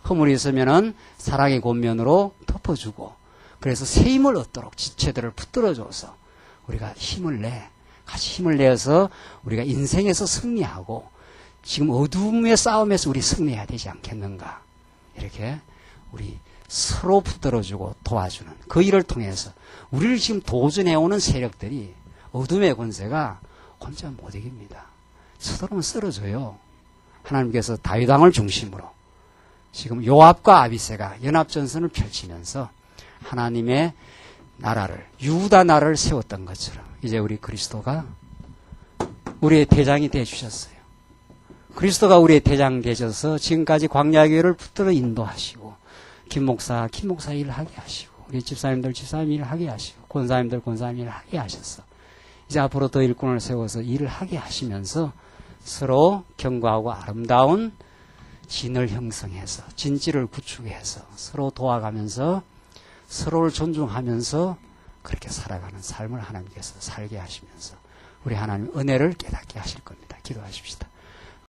허물이 있으면은 사랑의 권면으로 덮어주고, 그래서 새 힘을 얻도록 지체들을 붙들어줘서 우리가 힘을 같이 힘을 내어서 우리가 인생에서 승리하고 지금 어둠의 싸움에서 우리 승리해야 되지 않겠는가. 이렇게 우리 서로 붙들어주고 도와주는 그 일을 통해서 우리를 지금 도전해오는 세력들이, 어둠의 권세가 혼자 못 이깁니다. 서두르면 쓰러져요. 하나님께서 다윗왕을 중심으로 지금 요압과 아비새가 연합전선을 펼치면서 하나님의 나라를, 유다 나라를 세웠던 것처럼 이제 우리 그리스도가 우리의 대장이 되어주셨어요. 그리스도가 우리의 대장 되셔서 지금까지 광야교회를 붙들어 인도하시고, 김 목사 일하게 하시고, 우리 집사님들 일하게 하시고, 권사님들 일하게 하셨어. 이제 앞으로 더 일꾼을 세워서 일을 하게 하시면서 서로 견고하고 아름다운 진을 형성해서 진지를 구축해서 서로 도와가면서 서로를 존중하면서 그렇게 살아가는 삶을 하나님께서 살게 하시면서 우리 하나님 은혜를 깨닫게 하실 겁니다. 기도하십시다.